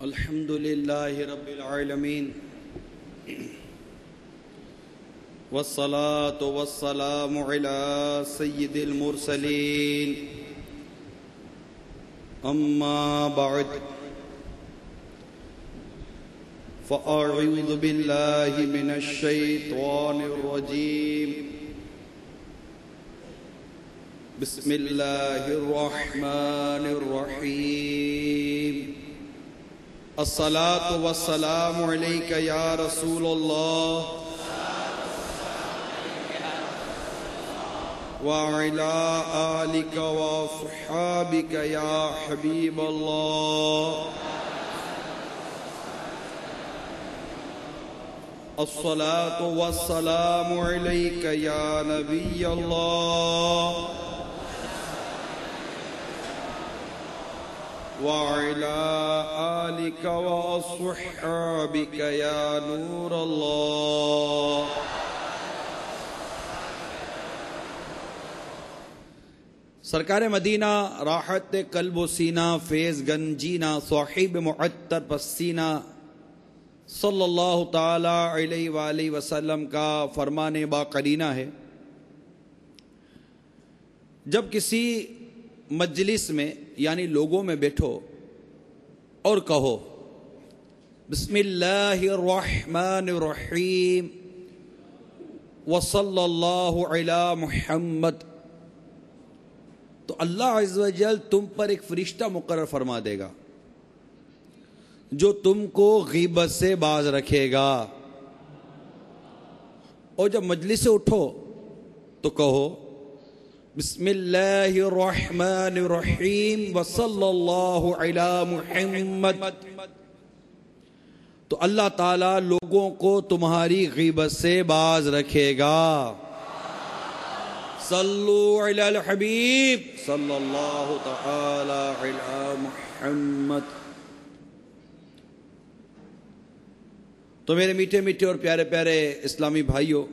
الحمد لله رب العالمين والصلاة والسلام على سيد المرسلين أما بعد فأعوذ بالله من الشيطان الرجيم بسم الله الرحمن الرحيم الصلاة والسلام عليك يا رسول الله وعلى آلك وصحابك يا حبيب الله الصلاة والسلام عليك يا نبي الله وعلى آلك وأصحابك يا نور الله سرکار مدینہ راحت قلب و سینہ فیض گنجینہ صاحب معطر پسینہ صلی اللہ تعالی علیہ وآلہ وسلم کا فرمان باقرینہ ہے، جب کسی مجلس میں یعنی لوگوں میں بیٹھو اور کہو بسم اللہ الرحمن الرحیم وصلی اللہ علی محمد، تو اللہ عز و جل تم پر ایک فرشتہ مقرر فرما دے گا جو تم کو غیبت سے باز رکھے گا۔ اور جب مجلس سے اٹھو تو کہو بسم اللہ الرحمن الرحیم وصلی اللہ علی محمد، تو اللہ تعالیٰ لوگوں کو تمہاری غیبت سے باز رکھے گا۔ صلو علی الحبیب صلی اللہ تعالی علی محمد۔ تو میرے میٹھے میٹھے اور پیارے پیارے اسلامی بھائیوں،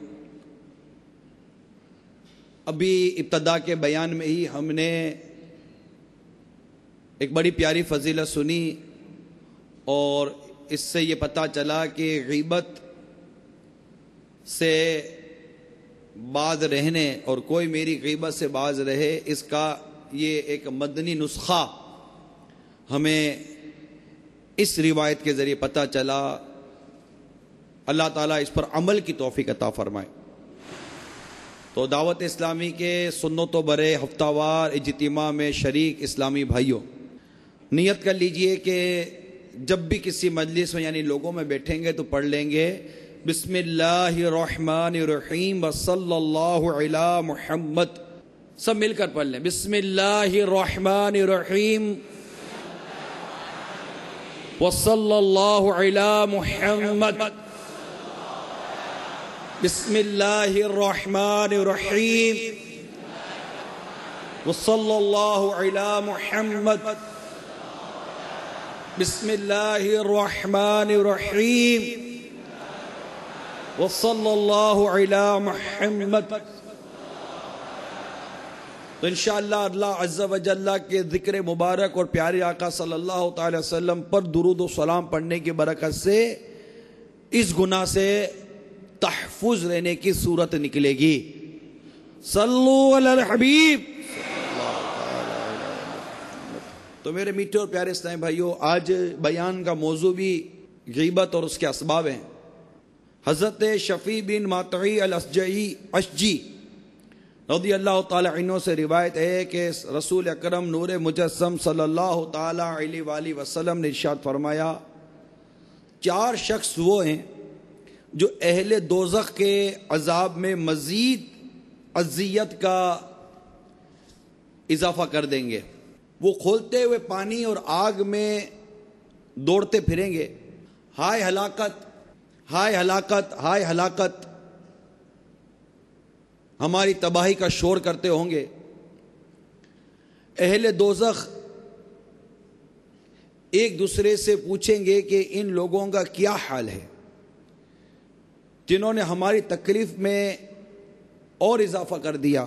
ابھی ابتدا کے بیان میں ہی ہم نے ایک بڑی پیاری فضیلت سنی اور اس سے یہ پتہ چلا کہ غیبت سے باز رہنے اور کوئی میری غیبت سے باز رہے، اس کا یہ ایک مدنی نسخہ ہمیں اس روایت کے ذریعے پتہ چلا۔ اللہ تعالیٰ اس پر عمل کی توفیق عطا فرمائے۔ تو دعوت اسلامی کے سنت و برے ہفتہ وار اجتماع میں شریک اسلامی بھائیوں، نیت کر لیجئے کہ جب بھی کسی مجلس میں یعنی لوگوں میں بیٹھیں گے تو پڑھ لیں گے بسم اللہ الرحمن الرحیم وصلی اللہ علی محمد، سب مل کر پڑھ لیں بسم اللہ الرحمن الرحیم وصلی اللہ علی محمد، بسم اللہ الرحمن الرحیم وصلی اللہ علی محمد، بسم اللہ الرحمن الرحیم وصلی اللہ علی محمد۔ تو انشاءاللہ اللہ عز و جل کے ذکر مبارک اور پیارے آقا صلی اللہ تعالی وسلم پر درود و سلام پڑھنے کی برکت سے اس گناہ سے تحفظ رہنے کی صورت نکلے گی۔ صلو علی الحبیب۔ تو میرے میٹھے اور پیارے اسلامی بھائیوں، آج بیان کا موضوع بھی غیبت اور اس کے اسباب ہیں۔ حضرت شفیع بن ماطعی الاشجعی رضی اللہ تعالی عنہ سے روایت ہے کہ رسول اکرم نور مجسم صلی اللہ تعالی علیہ وآلہ وسلم نے ارشاد فرمایا، 4 شخص وہ ہیں جو اہل دوزخ کے عذاب میں مزید اذیت کا اضافہ کر دیں گے۔ وہ کھولتے ہوئے پانی اور آگ میں دوڑتے پھریں گے، ہائے ہلاکت ہائے ہلاکت ہائے ہلاکت، ہماری تباہی کا شور کرتے ہوں گے۔ اہل دوزخ ایک دوسرے سے پوچھیں گے کہ ان لوگوں کا کیا حال ہے جنہوں نے ہماری تکلیف میں اور اضافہ کر دیا۔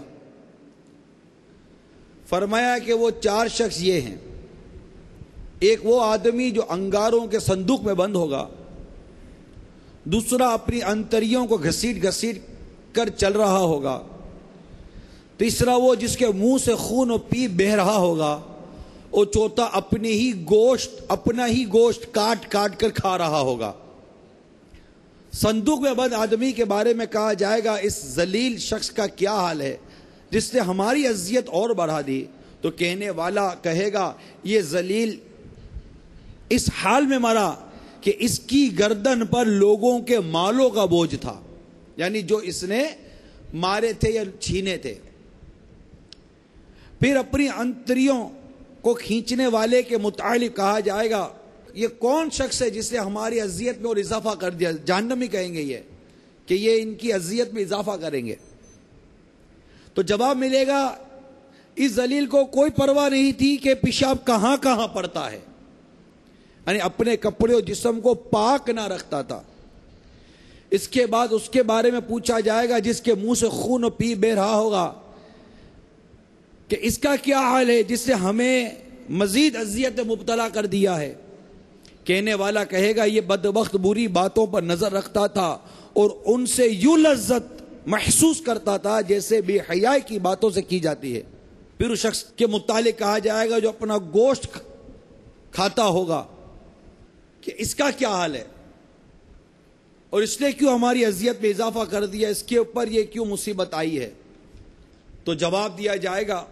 فرمایا کہ وہ 4 شخص یہ ہیں، ایک وہ آدمی جو انگاروں کے صندوق میں بند ہوگا، دوسرا اپنی انتریوں کو گھسیٹ گھسیٹ کر چل رہا ہوگا، تیسرا وہ جس کے منہ سے خون و پیپ بہہ رہا ہوگا، اور چوتھا اپنا ہی گوشت کاٹ کاٹ کر کھا رہا ہوگا۔ صندوق میں بند آدمی کے بارے میں کہا جائے گا اس ذلیل شخص کا کیا حال ہے جس نے ہماری اذیت اور بڑھا دی، تو کہنے والا کہے گا یہ ذلیل اس حال میں مرا کہ اس کی گردن پر لوگوں کے مالوں کا بوجھ تھا، یعنی جو اس نے مارے تھے یا چھینے تھے۔ پھر اپنی انتریوں کو کھینچنے والے کے متعلق کہا جائے گا یہ کون شخص ہے جس نے ہماری اذیت میں اور اضافہ کر دیا، جہنمی کہیں گے یہ کہ یہ ان کی اذیت میں اضافہ کریں گے۔ تو جواب ملے گا اس ذلیل کو کوئی پرواہ نہیں تھی کہ پیشاب کہاں کہاں پڑتا ہے، یعنی اپنے کپڑے اور جسم کو پاک نہ رکھتا تھا۔ اس کے بعد اس کے بارے میں پوچھا جائے گا جس کے منہ سے خون و پیپ بہ رہا ہوگا کہ اس کا کیا حال ہے جس نے ہمیں مزید اذیت میں مبتلا کر دیا ہے۔ کہنے والا کہے گا یہ بدبخت بری باتوں پر نظر رکھتا تھا اور ان سے یوں لذت محسوس کرتا تھا جیسے بے حیائی کی باتوں سے کی جاتی ہے۔ پھر اس شخص کے متعلق کہا جائے گا جو اپنا گوشت کھاتا ہوگا کہ اس کا کیا حال ہے اور اس نے کیوں ہماری اذیت میں اضافہ کر دیا، اس کے اوپر یہ کیوں مصیبت آئی ہے۔ تو جواب دیا جائے گا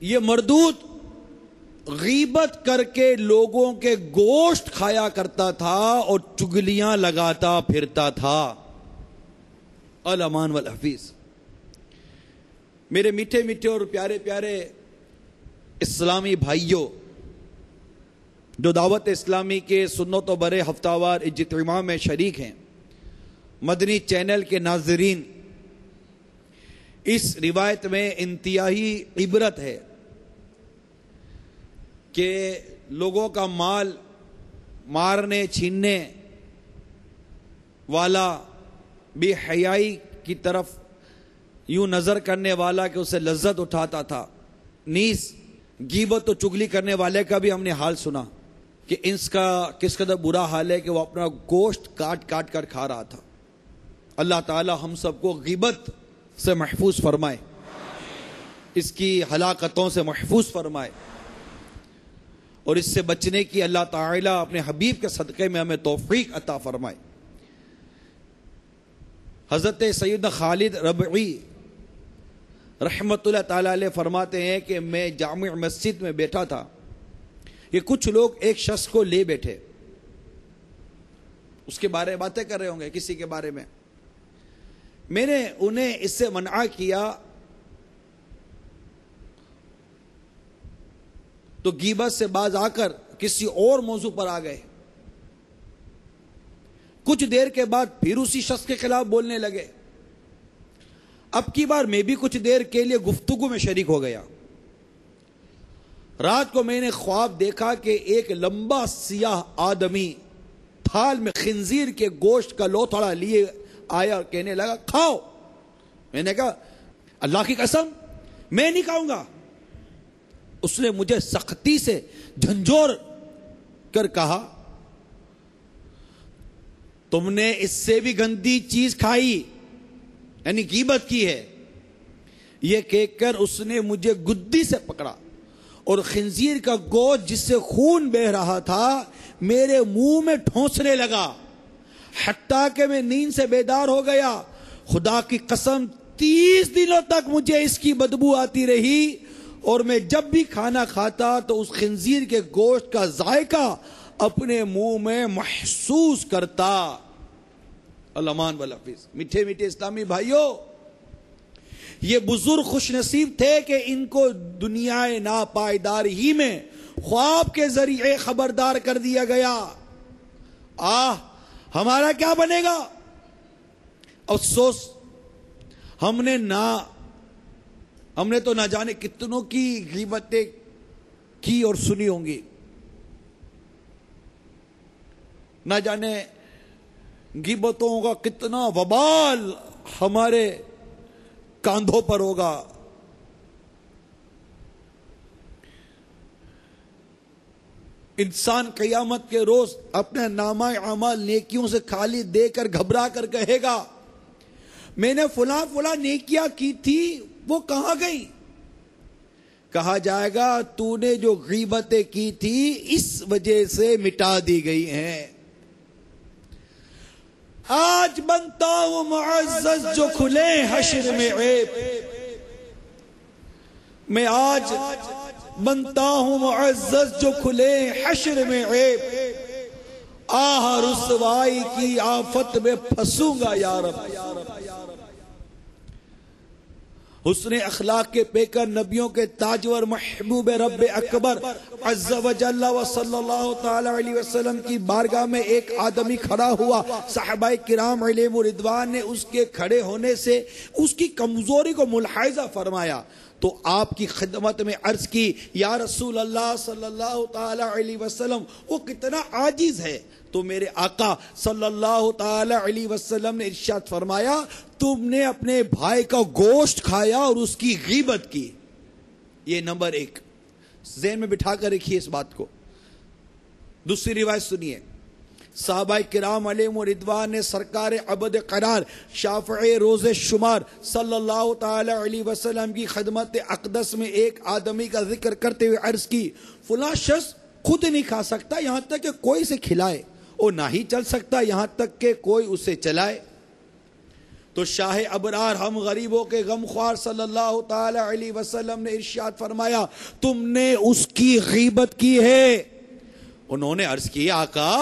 یہ مردود غیبت کر کے لوگوں کے گوشت کھایا کرتا تھا اور چگلیاں لگاتا پھرتا تھا۔ الامان والحفیظ۔ میرے میٹھے میٹھے اور پیارے پیارے اسلامی بھائیوں جو دعوت اسلامی کے سنت و برے ہفتہ وار اجتماع میں شریک ہیں، مدنی چینل کے ناظرین، اس روایت میں انتہائی عبرت ہے کہ لوگوں کا مال مارنے چھیننے والا، بے حیائی کی طرف یوں نظر کرنے والا کہ اسے لذت اٹھاتا تھا، نیز غیبت و چگلی کرنے والے کا بھی ہم نے حال سنا کہ اس کا کس قدر برا حال ہے کہ وہ اپنا گوشت کاٹ کاٹ کر کھا رہا تھا۔ اللہ تعالی ہم سب کو غیبت سے محفوظ فرمائے، اس کی ہلاکتوں سے محفوظ فرمائے، اور اس سے بچنے کی اللہ تعالی اپنے حبیب کے صدقے میں ہمیں توفیق عطا فرمائے۔ حضرت سیدنا خالد ربعی رحمت اللہ تعالی علیہ فرماتے ہیں کہ میں جامع مسجد میں بیٹھا تھا، یہ کچھ لوگ ایک شخص کو لے بیٹھے، اس کے بارے میں باتیں کر رہے ہوں گے کسی کے بارے میں۔ میں نے انہیں اس سے منع کیا تو غیبت سے باز آ کر کسی اور موضوع پر آ گئے۔ کچھ دیر کے بعد پھر اسی شخص کے خلاف بولنے لگے۔ اب کی بار میں بھی کچھ دیر کے لیے گفتگو میں شریک ہو گیا۔ رات کو میں نے خواب دیکھا کہ ایک لمبا سیاہ آدمی تھال میں خنزیر کے گوشت کا لوتھڑا لیے آیا اور کہنے لگا کھاؤ۔ میں نے کہا اللہ کی قسم میں نہیں کھاؤں گا۔ اس نے مجھے سختی سے جھنجھوڑ کر کہا تم نے اس سے بھی گندی چیز کھائی، یعنی غیبت کی ہے۔ یہ کہہ کر اس نے مجھے گدی سے پکڑا اور خنزیر کا گوشت جس سے خون بہہ رہا تھا میرے منہ میں ٹھونسنے لگا، حتیٰ کہ میں نیند سے بیدار ہو گیا۔ خدا کی قسم 30 دنوں تک مجھے اس کی بدبو آتی رہی، اور میں جب بھی کھانا کھاتا تو اس خنزیر کے گوشت کا ذائقہ اپنے منہ میں محسوس کرتا۔ الامان والحفیظ۔ میٹھے میٹھے اسلامی بھائیوں، یہ بزرگ خوش نصیب تھے کہ ان کو دنیا ناپائیدار ہی میں خواب کے ذریعے خبردار کر دیا گیا۔ ہمارا کیا بنے گا؟ افسوس ہم نے تو نہ جانے کتنوں کی غیبتیں کی اور سنی ہوں گی، نہ جانے غیبتوں کا کتنا وبال ہمارے کاندھوں پر ہوگا۔ انسان قیامت کے روز اپنے نامہ اعمال نیکیوں سے خالی دے کر گھبرا کر کہے گا میں نے فلاں فلاں نیکیاں کی تھی وہ کہاں گئی؟ کہا جائے گا تو نے جو غیبتیں کی تھی اس وجہ سے مٹا دی گئی ہیں۔ آج بنتا ہوں معزز جو کھلے حشر میں عیب، میں آج بنتا ہوں معزز جو کھلے حشر میں عیب، آہ رسوائی کی آفت میں پھنسوں گا یا رب۔ حسن اخلاق کے پیکر نبیوں کے تاجور محبوب رب اکبر عز و جل و صلی اللہ تعالی علیہ وسلم کی بارگاہ میں ایک آدمی کھڑا ہوا۔ صحابہ کرام علیہم رضوان نے اس کے کھڑے ہونے سے اس کی کمزوری کو ملاحظہ فرمایا تو آپ کی خدمت میں عرض کی یا رسول اللہ صلی اللہ تعالی علیہ وسلم وہ کتنا عاجز ہے، تو میرے آقا صلی اللہ تعالی علیہ وسلم نے ارشاد فرمایا تم نے اپنے بھائی کا گوشت کھایا اور اس کی غیبت کی۔ یہ نمبر ایک ذہن میں بٹھا کر رکھیے اس بات کو۔ دوسری روایت سنیے، صحابہ کرام علیہم رضوان نے سرکار عبد قرار شافع روز شمار صلی اللہ تعالی علیہ وسلم کی خدمت اقدس میں ایک آدمی کا ذکر کرتے ہوئے عرض کی فلاں شخص خود نہیں کھا سکتا یہاں تک کہ کوئی سے کھلائے، اور نہ ہی چل سکتا یہاں تک کہ کوئی اسے چلائے۔ تو شاہ ابرار ہم غریبوں کے غمخوار صلی اللہ تعالی علیہ وسلم نے ارشاد فرمایا تم نے اس کی غیبت کی ہے۔ انہوں نے عرض کی آقا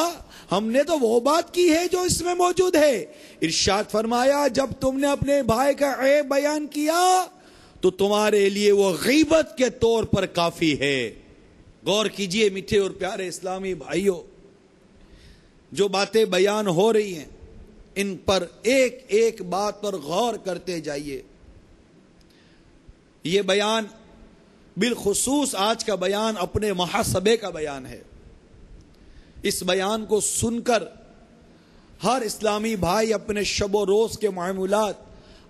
ہم نے تو وہ بات کی ہے جو اس میں موجود ہے۔ ارشاد فرمایا جب تم نے اپنے بھائی کا عیب بیان کیا تو تمہارے لیے وہ غیبت کے طور پر کافی ہے۔ غور کیجئے میٹھے اور پیارے اسلامی بھائیوں، جو باتیں بیان ہو رہی ہیں ان پر ایک ایک بات پر غور کرتے جائیے۔ یہ بیان بالخصوص آج کا بیان اپنے محاسبے کا بیان ہے۔ اس بیان کو سن کر ہر اسلامی بھائی اپنے شب و روز کے معاملات،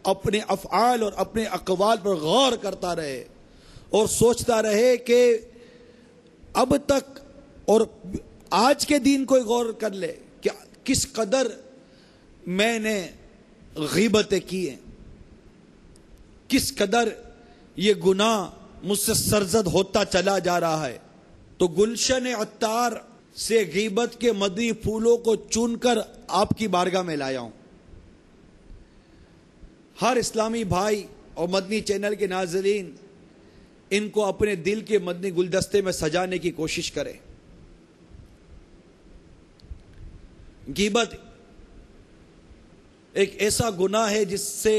اپنے افعال اور اپنے اقوال پر غور کرتا رہے اور سوچتا رہے کہ اب تک اور آج کے دن کوئی غور کر لے کہ کس قدر میں نے غیبتیں کی ہیں، کس قدر یہ گناہ مجھ سے سرزد ہوتا چلا جا رہا ہے۔ تو گلشن عطار سے غیبت کے مدنی پھولوں کو چن کر آپ کی بارگاہ میں لایا ہوں۔ ہر اسلامی بھائی اور مدنی چینل کے ناظرین ان کو اپنے دل کے مدنی گلدستے میں سجانے کی کوشش کریں۔ غیبت ایک ایسا گناہ ہے جس سے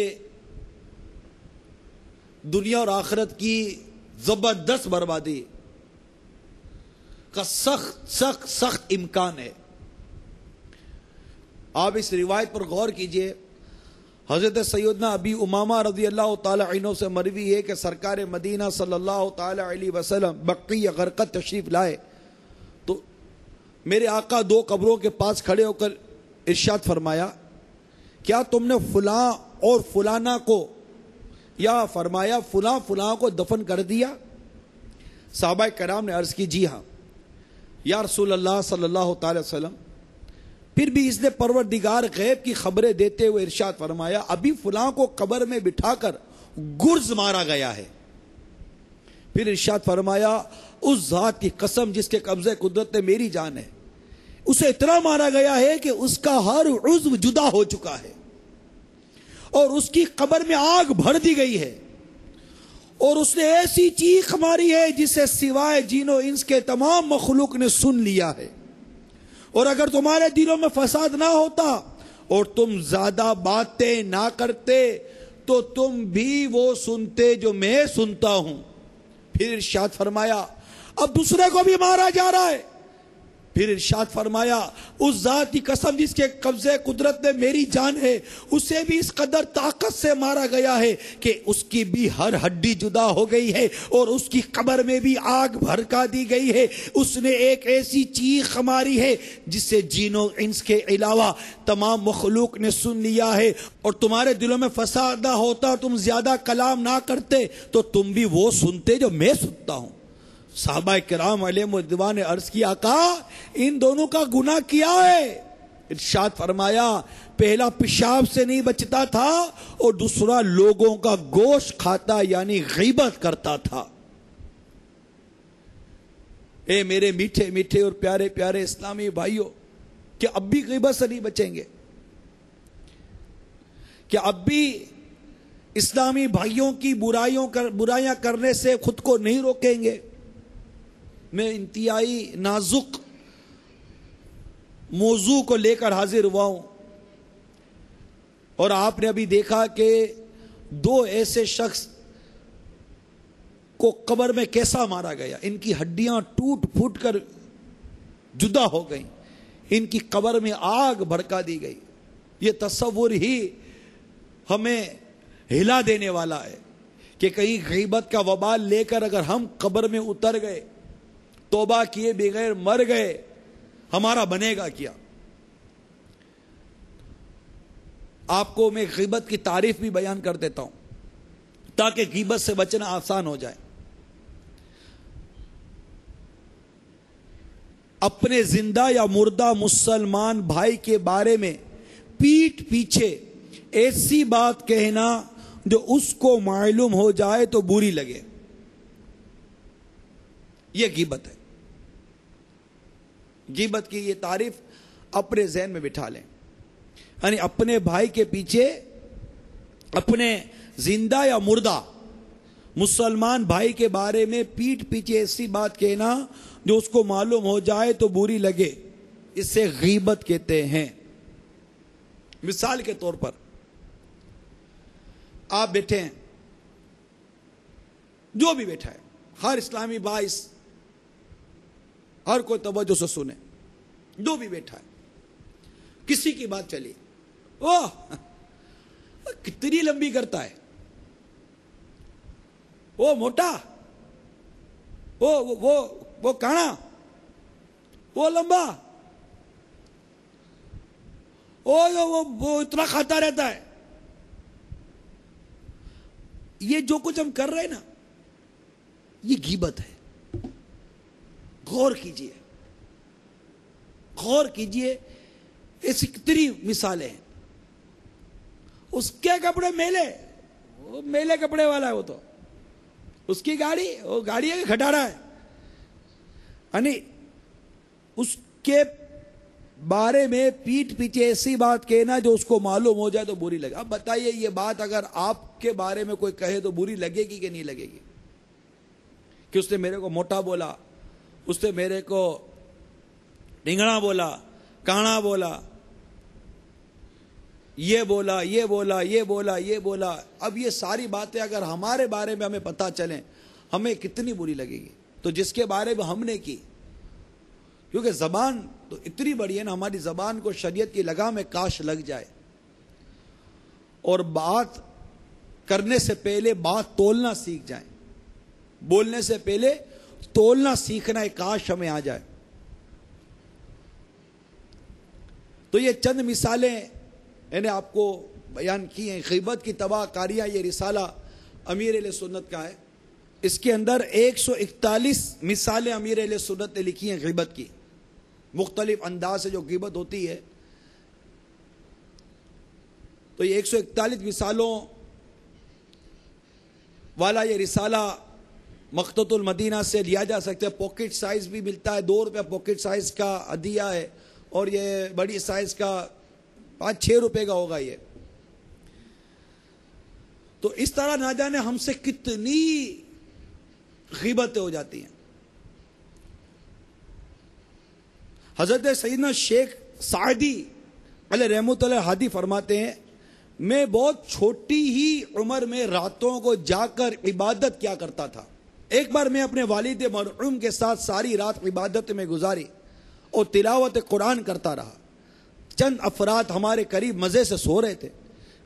دنیا اور آخرت کی زبردست بربادی کا سخت امکان ہے۔ آپ اس روایت پر غور کیجئے، حضرت سیدنا ابی امامہ رضی اللہ تعالی عنہ سے مروی ہے کہ سرکار مدینہ صلی اللہ تعالی علیہ وسلم بقیع غرقد تشریف لائے تو میرے آقا دو قبروں کے پاس کھڑے ہو کر ارشاد فرمایا کیا تم نے فلاں اور فلانا کو یا فرمایا فلاں فلاں کو دفن کر دیا؟ صحابہ کرام نے عرض کی جی ہاں یا رسول اللہ صلی اللہ تعالی وسلم۔ پھر بھی اس نے پروردگار غیب کی خبریں دیتے ہوئے ارشاد فرمایا ابھی فلاں کو قبر میں بٹھا کر گرز مارا گیا ہے۔ پھر ارشاد فرمایا اس ذات کی قسم جس کے قبضے قدرت میں میری جان ہے، اسے اتنا مارا گیا ہے کہ اس کا ہر عضو جدا ہو چکا ہے اور اس کی قبر میں آگ بھر دی گئی ہے، اور اس نے ایسی چیخ ماری ہے جسے سوائے جن و انس کے تمام مخلوق نے سن لیا ہے، اور اگر تمہارے دلوں میں فساد نہ ہوتا اور تم زیادہ باتیں نہ کرتے تو تم بھی وہ سنتے جو میں سنتا ہوں۔ پھر ارشاد فرمایا اب دوسرے کو بھی مارا جا رہا ہے۔ پھر ارشاد فرمایا اس ذات کی قسم جس کے قبضے قدرت میں میری جان ہے، اسے بھی اس قدر طاقت سے مارا گیا ہے کہ اس کی بھی ہر ہڈی جدا ہو گئی ہے اور اس کی قبر میں بھی آگ بھڑکا دی گئی ہے۔ اس نے ایک ایسی چیخ ماری ہے جسے جنوں انس کے علاوہ تمام مخلوق نے سن لیا ہے، اور تمہارے دلوں میں فساد نہ ہوتا، تم زیادہ کلام نہ کرتے تو تم بھی وہ سنتے جو میں سنتا ہوں۔ صحابہ کرام علیہم الرضوان نے عرض کیا آقا ان دونوں کا گناہ کیا ہے؟ ارشاد فرمایا پہلا پیشاب سے نہیں بچتا تھا اور دوسرا لوگوں کا گوشت کھاتا یعنی غیبت کرتا تھا۔ اے میرے میٹھے میٹھے اور پیارے پیارے اسلامی بھائیوں، کہ اب بھی غیبت سے نہیں بچیں گے؟ کہ اب بھی اسلامی بھائیوں کی برائیاں کرنے سے خود کو نہیں روکیں گے؟ میں انتہائی نازک موضوع کو لے کر حاضر ہوا ہوں، اور آپ نے ابھی دیکھا کہ دو ایسے شخص کو قبر میں کیسا مارا گیا، ان کی ہڈیاں ٹوٹ پھوٹ کر جدا ہو گئیں، ان کی قبر میں آگ بھڑکا دی گئی۔ یہ تصور ہی ہمیں ہلا دینے والا ہے کہ کہیں غیبت کا وبال لے کر اگر ہم قبر میں اتر گئے، توبہ کیے بغیر مر گئے، ہمارا بنے گا کیا؟ آپ کو میں غیبت کی تعریف بھی بیان کر دیتا ہوں تاکہ غیبت سے بچنا آسان ہو جائے۔ اپنے زندہ یا مردہ مسلمان بھائی کے بارے میں پیٹھ پیچھے ایسی بات کہنا جو اس کو معلوم ہو جائے تو بری لگے، یہ غیبت ہے۔ غیبت کی یہ تعریف اپنے ذہن میں بٹھا لیں، یعنی اپنے بھائی کے پیچھے اپنے زندہ یا مردہ مسلمان بھائی کے بارے میں پیٹھ پیچھے ایسی بات کہنا جو اس کو معلوم ہو جائے تو بری لگے، اس سے غیبت کہتے ہیں۔ مثال کے طور پر آپ بیٹھے ہیں، جو بھی بیٹھا ہے، ہر اسلامی بھائی ہر کوئی توجہ سے سنے، جو بھی بیٹھا ہے، کسی کی بات چلی، اوہ کتنی لمبی کرتا ہے، وہ موٹا، وہ کانا، وہ لمبا، وہ اتنا کھاتا رہتا ہے۔ یہ جو کچھ ہم کر رہے ہیں نا، یہ غیبت ہے۔ غور کیجئے، غور کیجئے، ایسی کتنی مثالیں ہیں۔ اس کے کپڑے میلے، وہ میلے کپڑے والا ہے، وہ تو اس کی گاڑی، وہ گاڑی ہے کہ کھٹارا ہے، یعنی اس کے بارے میں پیٹھ پیچھے ایسی بات کہنا جو اس کو معلوم ہو جائے تو بری لگے۔ اب بتائیے یہ بات اگر آپ کے بارے میں کوئی کہے تو بری لگے گی کہ نہیں لگے گی؟ کہ اس نے میرے کو موٹا بولا، اس نے میرے کو ڈھنگڑا بولا، کانا بولا، یہ بولا، یہ بولا، یہ بولا، یہ بولا۔ اب یہ ساری باتیں اگر ہمارے بارے میں ہمیں پتہ چلیں، ہمیں کتنی بری لگے گی؟ تو جس کے بارے میں ہم نے کی، کیونکہ زبان تو اتنی بڑی ہے نا، ہماری زبان کو شریعت کی لگام میں کاش لگ جائے، اور بات کرنے سے پہلے بات تولنا سیکھ جائیں، بولنے سے پہلے تولنا سیکھنا ایک کاش ہمیں آ جائے۔ تو یہ چند مثالیں میں نے آپ کو بیان کی ہیں۔ غیبت کی تباہ کاریاں، یہ رسالہ امیر اہل سنت کا ہے، اس کے اندر 141 مثالیں امیر اہل سنت نے لکھی ہیں غیبت کی، مختلف انداز سے جو غیبت ہوتی ہے۔ تو یہ 141 مثالوں والا یہ رسالہ مقتۃ المدینہ سے لیا جا سکتا ہے، پاکٹ سائز بھی ملتا ہے، 2 روپے پاکٹ سائز کا عدیہ ہے، اور یہ بڑی سائز کا 5-6 روپے کا ہوگا یہ۔ تو اس طرح نہ جانے ہم سے کتنی غیبتیں ہو جاتی ہیں۔ حضرت سیدنا شیخ سعدی علیہ رحمۃ اللہ ہادی فرماتے ہیں، میں بہت چھوٹی ہی عمر میں راتوں کو جا کر عبادت کیا کرتا تھا۔ ایک بار میں اپنے والد مرحوم کے ساتھ ساری رات عبادت میں گزاری اور تلاوت قرآن کرتا رہا۔ چند افراد ہمارے قریب مزے سے سو رہے تھے۔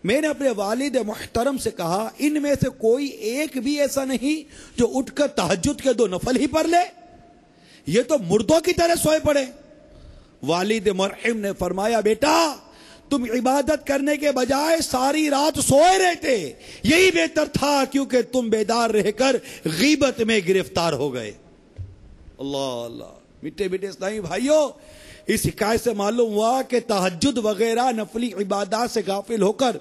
میں نے اپنے والد محترم سے کہا، ان میں سے کوئی ایک بھی ایسا نہیں جو اٹھ کر تہجد کے 2 نفل ہی پڑھ لے؟ یہ تو مردوں کی طرح سوئے پڑے۔ والد مرحوم نے فرمایا، بیٹا تم عبادت کرنے کے بجائے ساری رات سوئے رہتے، یہی بہتر تھا، کیونکہ تم بیدار رہ کر غیبت میں گرفتار ہو گئے۔ اللہ اللہ میٹھے میٹھے اسلامی بھائیوں، اس حکایت سے معلوم ہوا کہ تہجد وغیرہ نفلی عبادات سے غافل ہو کر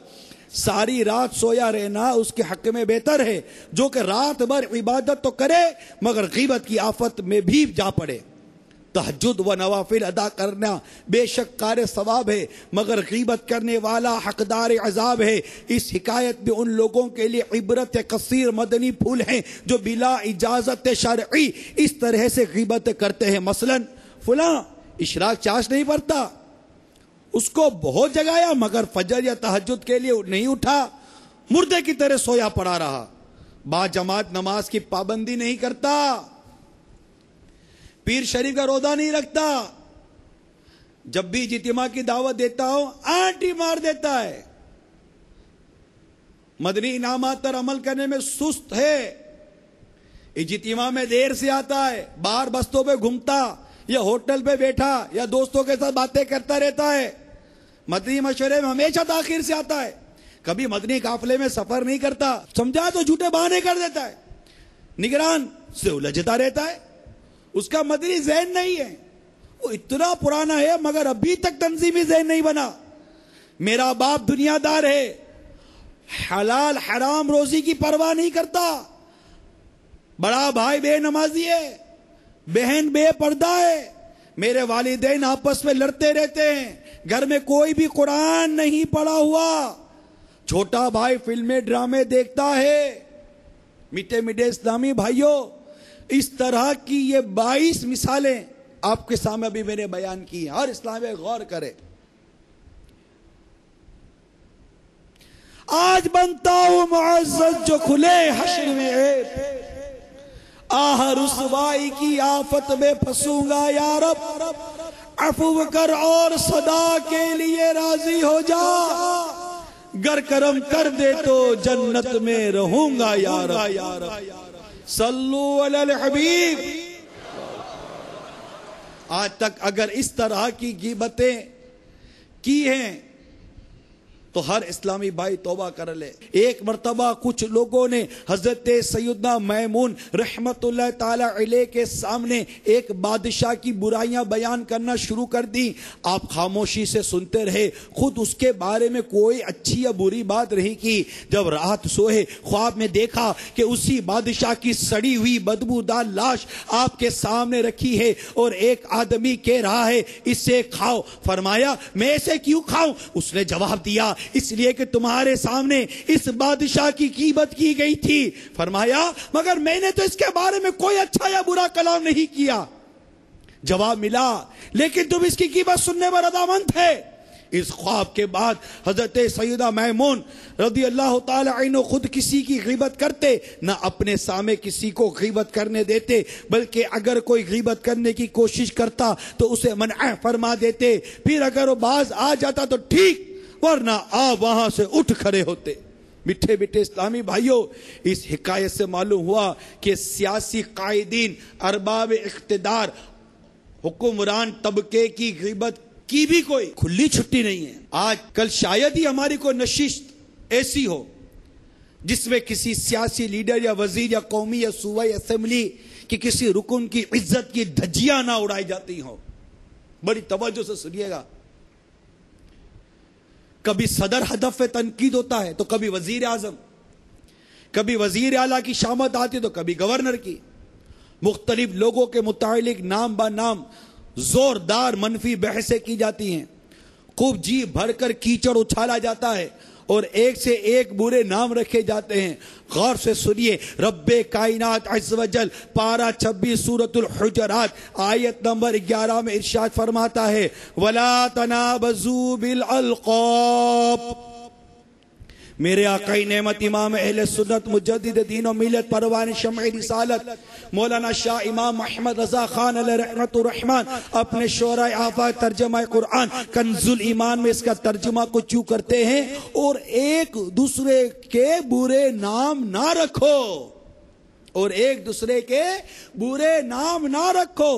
ساری رات سویا رہنا اس کے حق میں بہتر ہے، جو کہ رات بھر عبادت تو کرے مگر غیبت کی آفت میں بھی جا پڑے۔ تہجد و نوافل ادا کرنا بے شک کار ثواب ہے، مگر غیبت کرنے والا حقدار عذاب ہے۔ اس حکایت میں ان لوگوں کے لیے عبرت کثیر مدنی پھول ہیں جو بلا اجازت شرعی اس طرح سے غیبت کرتے ہیں۔ مثلا فلاں اشراق چاش نہیں پڑتا، اس کو بہت جگایا مگر فجر یا تہجد کے لیے نہیں اٹھا، مردے کی طرح سویا پڑا رہا، با جماعت نماز کی پابندی نہیں کرتا، پیر شریف کا روزہ نہیں رکھتا، جب بھی اجتماع کی دعوت دیتا ہوں آنٹی مار دیتا ہے، مدنی انعامات پر عمل کرنے میں سست ہے، اجتماع میں دیر سے آتا ہے، باہر بستوں پہ گھومتا یا ہوٹل پہ بیٹھا یا دوستوں کے ساتھ باتیں کرتا رہتا ہے، مدنی مشورے میں ہمیشہ تاخیر سے آتا ہے، کبھی مدنی قافلے میں سفر نہیں کرتا، سمجھا تو جھوٹے بہانے کر دیتا ہے، نگران سے الجھتا رہتا ہے، اس کا مدنی ذہن نہیں ہے، وہ اتنا پرانا ہے مگر ابھی تک تنظیمی ذہن نہیں بنا۔ میرا باپ دنیا دار ہے، حلال حرام روزی کی پرواہ نہیں کرتا، بڑا بھائی بے نمازی ہے، بہن بے پردہ ہے، میرے والدین آپس میں لڑتے رہتے ہیں، گھر میں کوئی بھی قرآن نہیں پڑھا ہوا، چھوٹا بھائی فلمیں ڈرامے دیکھتا ہے۔ میٹھے میٹھے اسلامی بھائیوں، اس طرح کی یہ 22 مثالیں آپ کے سامنے ابھی میں نے بیان کی ہیں، ہر اسلام میں غور کرے۔ آج بنتا ہوں معزز جو کھلے حشر میں عیب، آہ رسوائی کی آفت میں پھنسوں گا یا رب، عفو کر اور صدا کے لیے راضی ہو جا، گر کرم کر دے تو جنت میں رہوں گا یا رب، صلو علی الحبیب۔ آج تک اگر اس طرح کی غیبتیں کی ہیں تو ہر اسلامی بھائی توبہ کر لے۔ ایک مرتبہ کچھ لوگوں نے حضرت سیدنا میمون رحمت اللہ تعالی علیہ کے سامنے ایک بادشاہ کی برائیاں بیان کرنا شروع کر دی، آپ خاموشی سے سنتے رہے، خود اس کے بارے میں کوئی اچھی یا بری بات نہیں کی۔ جب رات سوئے خواب میں دیکھا کہ اسی بادشاہ کی سڑی ہوئی بدبودار لاش آپ کے سامنے رکھی ہے اور ایک آدمی کہہ رہا ہے اسے کھاؤ۔ فرمایا میں اسے کیوں کھاؤں؟ اس نے جواب دیا اس لیے کہ تمہارے سامنے اس بادشاہ کی غیبت کی گئی تھی۔ فرمایا مگر میں نے تو اس کے بارے میں کوئی اچھا یا برا کلام نہیں کیا۔ جواب ملا لیکن تم اس کی غیبت سننے پر رضامند تھے۔ اس خواب کے بعد حضرت سیدہ میمون رضی اللہ تعالی عنہ خود کسی کی غیبت کرتے نہ اپنے سامنے کسی کو غیبت کرنے دیتے، بلکہ اگر کوئی غیبت کرنے کی کوشش کرتا تو اسے منع فرما دیتے، پھر اگر وہ باز آ جاتا تو ٹھیک، ورنہ آپ وہاں سے اٹھ کھڑے ہوتے۔ میٹھے میٹھے اسلامی بھائیوں، اس حکایت سے معلوم ہوا کہ سیاسی قائدین، ارباب اقتدار، حکمران طبقے کی غیبت کی بھی کوئی کھلی چھٹی نہیں ہے۔ آج کل شاید ہی ہماری کوئی نشست ایسی ہو جس میں کسی سیاسی لیڈر یا وزیر یا قومی یا صوبائی اسمبلی کی کسی رکن کی عزت کی دھجیاں نہ اڑائی جاتی ہوں۔ بڑی توجہ سے سنیے گا، کبھی صدر ہدف تنقید ہوتا ہے تو کبھی وزیر اعظم، کبھی وزیر اعلیٰ کی شامت آتی تو کبھی گورنر کی، مختلف لوگوں کے متعلق نام با نام زوردار منفی بحثیں کی جاتی ہیں، خوب جی بھر کر کیچڑ اچھالا جاتا ہے اور ایک سے ایک برے نام رکھے جاتے ہیں۔ غور سے سنیے، رب کائنات عز و جل پارہ 26 سورۃ الحجرات آیت نمبر 11 میں ارشاد فرماتا ہے وَلَا تَنَابَزُوا بِالْأَلْقَابِ۔ میرے آقا نعمت امام اہل سنت مجدد دین و ملت پروان شمع رسالت مولانا شاہ امام محمد رضا خان علیہ رحمت الرحمن اپنے شعراء آفاق ترجمہ قرآن کنز الایمان میں اس کا ترجمہ کو چوں کرتے ہیں، اور ایک دوسرے کے برے نام نہ رکھو، اور ایک دوسرے کے برے نام نہ رکھو۔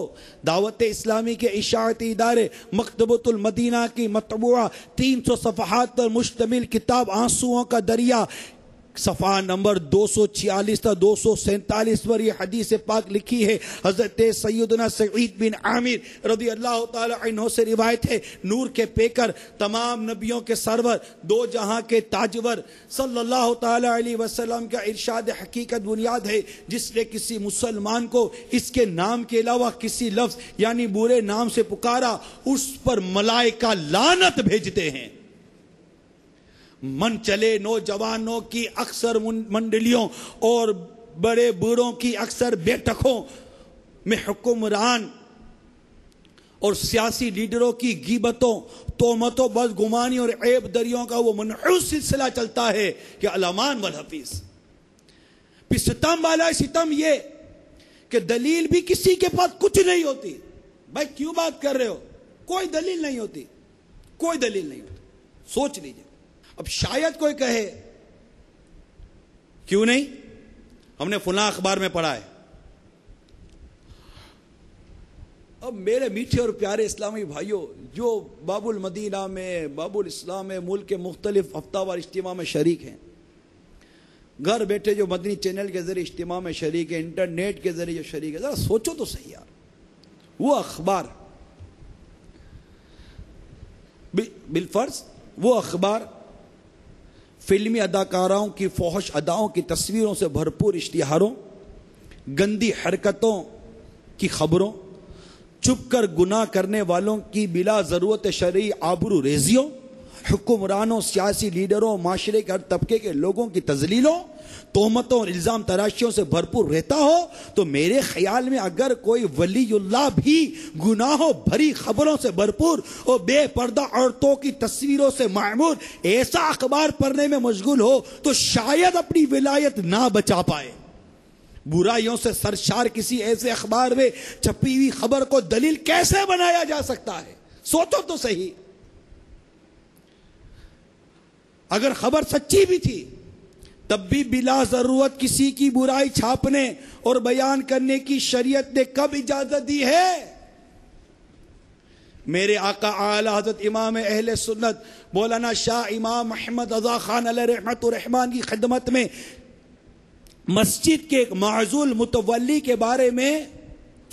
دعوت اسلامی کے اشاعتی ادارے مکتبۃ المدینہ کی مطبوعہ 300 صفحات پر مشتمل کتاب آنسوؤں کا دریا صفحہ نمبر 246 تا 247 پر یہ حدیث پاک لکھی ہے. حضرت سیدنا سعید بن عامر رضی اللہ تعالی عنہ سے روایت ہے. نور کے پیکر، تمام نبیوں کے سرور، دو جہاں کے تاجور صلی اللہ تعالی علیہ وسلم کا ارشاد حقیقت بنیاد ہے، جس نے کسی مسلمان کو اس کے نام کے علاوہ کسی لفظ یعنی برے نام سے پکارا، اس پر ملائکہ لعنت بھیجتے ہیں. من چلے نوجوانوں کی اکثر منڈلیوں اور بڑے بوڑھوں کی اکثر بیٹھکوں میں حکمران اور سیاسی لیڈروں کی غیبتوں، تہمتوں، بدگمانی اور عیب دریوں کا وہ منحوس سلسلہ چلتا ہے کہ الامان والحفیظ. پھر ستم والا ستم یہ کہ دلیل بھی کسی کے پاس کچھ نہیں ہوتی. بھائی کیوں بات کر رہے ہو؟ کوئی دلیل نہیں ہوتی، کوئی دلیل نہیں ہوتی. سوچ لیجئے. اب شاید کوئی کہے کیوں نہیں، ہم نے فلاں اخبار میں پڑھا ہے. اب میرے میٹھے اور پیارے اسلامی بھائیوں، جو باب المدینہ میں، باب الاسلام میں، ملک کے مختلف ہفتہ وار اجتماع میں شریک ہیں، گھر بیٹھے جو مدنی چینل کے ذریعے اجتماع میں شریک ہیں، انٹرنیٹ کے ذریعے جو شریک ہے، ذرا سوچو تو صحیح یار. وہ اخبار بالفرض وہ اخبار فلمی اداکاروں کی فحش اداؤں کی تصویروں سے بھرپور اشتہاروں، گندی حرکتوں کی خبروں، چھپ کر گناہ کرنے والوں کی بلا ضرورت شرعی آبرو ریزیوں، حکمرانوں، سیاسی لیڈروں، معاشرے کے ہر طبقے کے لوگوں کی تذلیلوں، تہمتوں اور الزام تراشیوں سے بھرپور رہتا ہو تو میرے خیال میں اگر کوئی ولی اللہ بھی گناہوں بھری خبروں سے بھرپور اور بے پردہ عورتوں کی تصویروں سے معمور ایسا اخبار پڑھنے میں مشغول ہو تو شاید اپنی ولایت نہ بچا پائے. برائیوں سے سرشار کسی ایسے اخبار میں چھپی ہوئی خبر کو دلیل کیسے بنایا جا سکتا ہے؟ سوچو تو صحیح. اگر خبر سچی بھی تھی تب بھی بلا ضرورت کسی کی برائی چھاپنے اور بیان کرنے کی شریعت نے کب اجازت دی ہے؟ میرے آقا اعلی حضرت امام اہل سنت مولانا شاہ امام محمد رضا خان علیہ رحمت الرحمان کی خدمت میں مسجد کے ایک معزول متولی کے بارے میں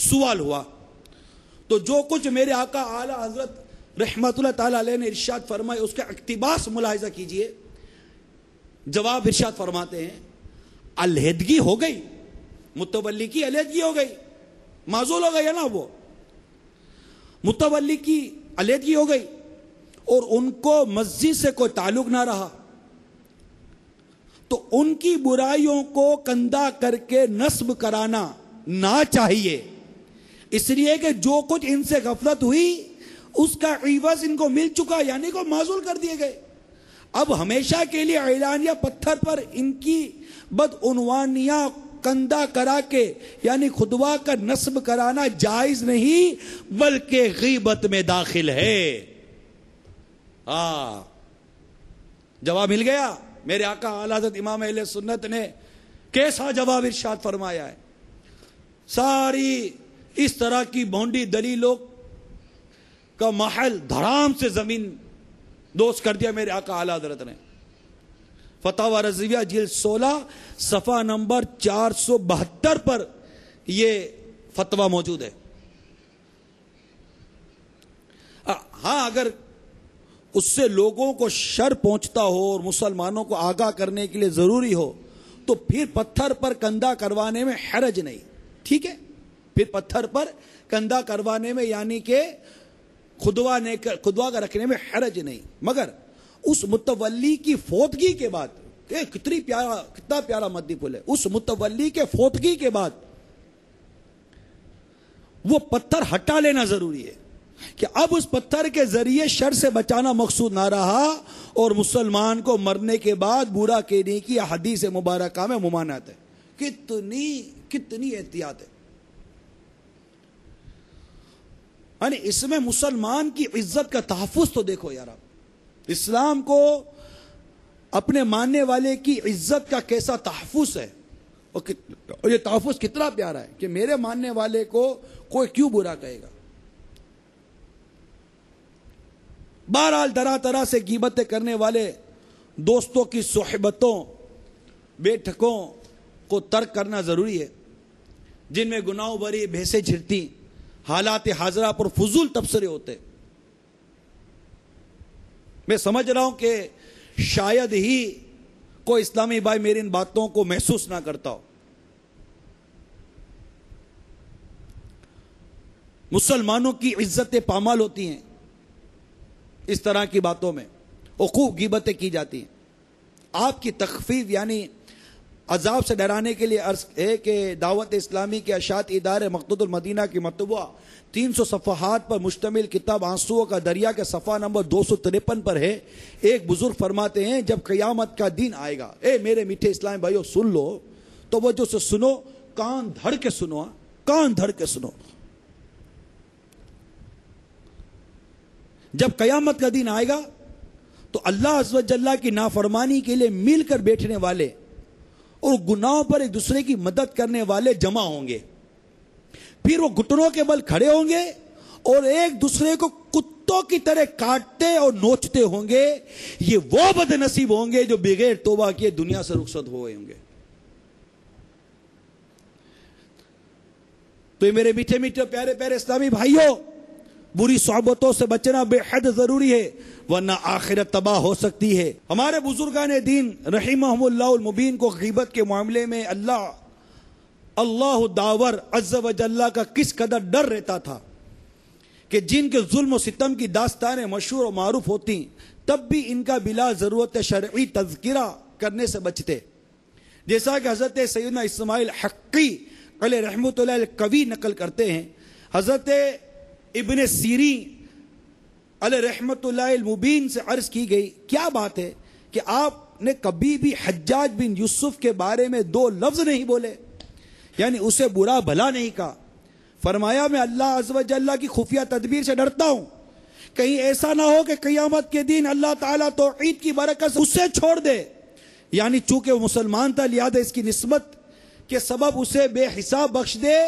سوال ہوا تو جو کچھ میرے آقا اعلی حضرت رحمت اللہ تعالی علیہ نے ارشاد فرمائے اس کا اقتباس ملاحظہ کیجئے. جواب ارشاد فرماتے ہیں علیحدگی ہو گئی، متولی کی علیحدگی ہو گئی، معزول ہو گئی ہے نا، وہ متولی کی علیحدگی ہو گئی اور ان کو مسجد سے کوئی تعلق نہ رہا تو ان کی برائیوں کو کندہ کر کے نصب کرانا نہ چاہیے، اس لیے کہ جو کچھ ان سے غفلت ہوئی اس کا عوض ان کو مل چکا، یعنی کو معزول کر دیے گئے. اب ہمیشہ کے لیے اعلانیہ پتھر پر ان کی بدعنوانیاں کندہ کرا کے یعنی خطبہ کا نصب کرانا جائز نہیں بلکہ غیبت میں داخل ہے. جواب مل گیا. میرے آقا اعلی حضرت امام اہل سنت نے کیسا جواب ارشاد فرمایا ہے. ساری اس طرح کی بھونڈی دلیلوں کا محل دھڑام سے زمین دوست کر دیا میرے آقا اعلی حضرت نے. فتاوی رضویہ جلد 16 صفحہ نمبر 472 پر یہ فتویٰ موجود ہے. ہاں اگر اس سے لوگوں کو شر پہنچتا ہو اور مسلمانوں کو آگاہ کرنے کے لیے ضروری ہو تو پھر پتھر پر کندہ کروانے میں حرج نہیں. ٹھیک ہے، پھر پتھر پر کندہ کروانے میں یعنی کہ خطبہ کا رکھنے میں حرج نہیں. مگر اس متولی کی فوتگی کے بعد کتنا پیارا مدنی پھول ہے، اس متولی کے فوتگی کے بعد وہ پتھر ہٹا لینا ضروری ہے کہ اب اس پتھر کے ذریعے شر سے بچانا مقصود نہ رہا اور مسلمان کو مرنے کے بعد برا کہنے کی حدیث مبارکہ میں ممانعت ہے. کتنی احتیاط ہے. یعنی اس میں مسلمان کی عزت کا تحفظ تو دیکھو یار. آپ اسلام کو اپنے ماننے والے کی عزت کا کیسا تحفظ ہے اور یہ تحفظ کتنا پیارا ہے کہ میرے ماننے والے کو کوئی کیوں برا کہے گا. بہرحال طرح طرح سے غیبتیں کرنے والے دوستوں کی صحبتوں بیٹھکوں کو ترک کرنا ضروری ہے جن میں گناہوں بری بحثیں چھڑتی، حالات حاضرہ پر فضول تبصرے ہوتے۔ میں سمجھ رہا ہوں کہ شاید ہی کوئی اسلامی بھائی میری ان باتوں کو محسوس نہ کرتا ہو۔ مسلمانوں کی عزتیں پامال ہوتی ہیں اس طرح کی باتوں میں، حقوق غیبتیں کی جاتی ہیں۔ آپ کی تخفیف یعنی عذاب سے ڈرانے کے لیے عرض ہے کہ دعوت اسلامی کے اشاعت ادارے مقتدہ المدینہ کی مطبوعہ 300 صفحات پر مشتمل کتاب آنسوؤں کا دریا کے صفحہ نمبر 253 پر ہے۔ ایک بزرگ فرماتے ہیں جب قیامت کا دن آئے گا، اے میرے میٹھے اسلامی بھائیو سن لو، توجہ سے سنو، کان دھڑ کے سنو، کان دھڑ کے سنو۔ جب قیامت کا دن آئے گا تو اللہ عز و جل کی نافرمانی کے لیے مل کر بیٹھنے والے اور گناہوں پر ایک دوسرے کی مدد کرنے والے جمع ہوں گے، پھر وہ گھٹنوں کے بل کھڑے ہوں گے اور ایک دوسرے کو کتوں کی طرح کاٹتے اور نوچتے ہوں گے۔ یہ وہ بد نصیب ہوں گے جو بغیر توبہ کیے دنیا سے رخصت ہوئے ہوں گے۔ تو یہ میرے میٹھے میٹھے پیارے پیارے اسلامی بھائیوں، بری صحبتوں سے بچنا بے حد ضروری ہے ورنہ آخرت تباہ ہو سکتی ہے۔ ہمارے بزرگان دین رحمہم اللہ المبین کو غیبت کے معاملے میں اللہ داور عز و جل کا کس قدر ڈر رہتا تھا کہ جن کے ظلم و ستم کی داستانیں مشہور و معروف ہوتی تب بھی ان کا بلا ضرورت شرعی تذکرہ کرنے سے بچتے، جیسا کہ حضرت سیدنا اسماعیل حقی علیہ رحمۃ اللہ کبھی نقل کرتے ہیں۔ حضرت ابن سیرین علیہ رحمت اللہ المبین سے عرض کی گئی، کیا بات ہے کہ آپ نے کبھی بھی حجاج بن یوسف کے بارے میں 2 لفظ نہیں بولے، یعنی اسے برا بھلا نہیں کہا؟ فرمایا میں اللہ عز و جل کی خفیہ تدبیر سے ڈرتا ہوں، کہیں ایسا نہ ہو کہ قیامت کے دن اللہ تعالیٰ توحید کی برکت سے اسے چھوڑ دے، یعنی چونکہ وہ مسلمان تھا لہذا اس کی نسبت کے سبب اسے بے حساب بخش دے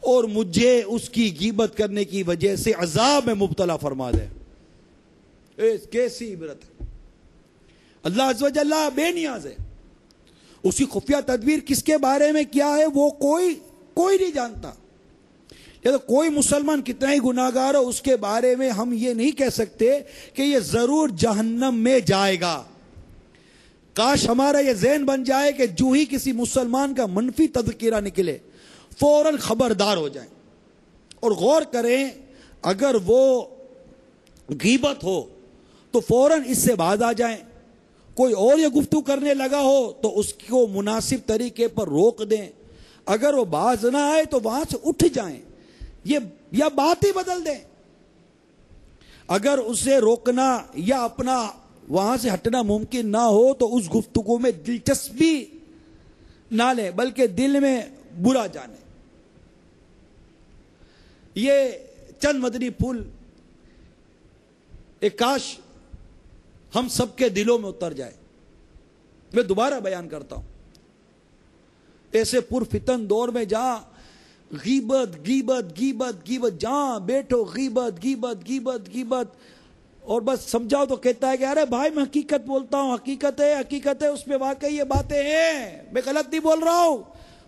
اور مجھے اس کی غیبت کرنے کی وجہ سے عذاب میں مبتلا فرما دے۔ کیسی عبرت ہے! اللہ عز و جل بے نیاز ہے، اس کی خفیہ تدبیر کس کے بارے میں کیا ہے وہ کوئی نہیں جانتا۔ کوئی مسلمان کتنا ہی گناہگار ہو اس کے بارے میں ہم یہ نہیں کہہ سکتے کہ یہ ضرور جہنم میں جائے گا۔ کاش ہمارا یہ ذہن بن جائے کہ جو ہی کسی مسلمان کا منفی تذکرہ نکلے فوراً خبردار ہو جائیں اور غور کریں، اگر وہ غیبت ہو تو فوراً اس سے باز آ جائیں، کوئی اور یہ گفتگو کرنے لگا ہو تو اس کو مناسب طریقے پر روک دیں، اگر وہ باز نہ آئے تو وہاں سے اٹھ جائیں یا بات ہی بدل دیں۔ اگر اسے روکنا یا اپنا وہاں سے ہٹنا ممکن نہ ہو تو اس گفتگو میں دلچسپی نہ لیں بلکہ دل میں برا جانے۔ یہ چند مدنی پھول ایک کاش ہم سب کے دلوں میں اتر جائے۔ میں دوبارہ بیان کرتا ہوں، ایسے پرفتن دور میں جہاں غیبت غیبت غیبت غیبت، جہاں بیٹھو غیبت غیبت غیبت غیبت، اور بس سمجھاؤ تو کہتا ہے کہ ارے بھائی میں حقیقت بولتا ہوں، حقیقت ہے اس میں واقعی یہ باتیں ہیں، میں غلط نہیں بول رہا ہوں۔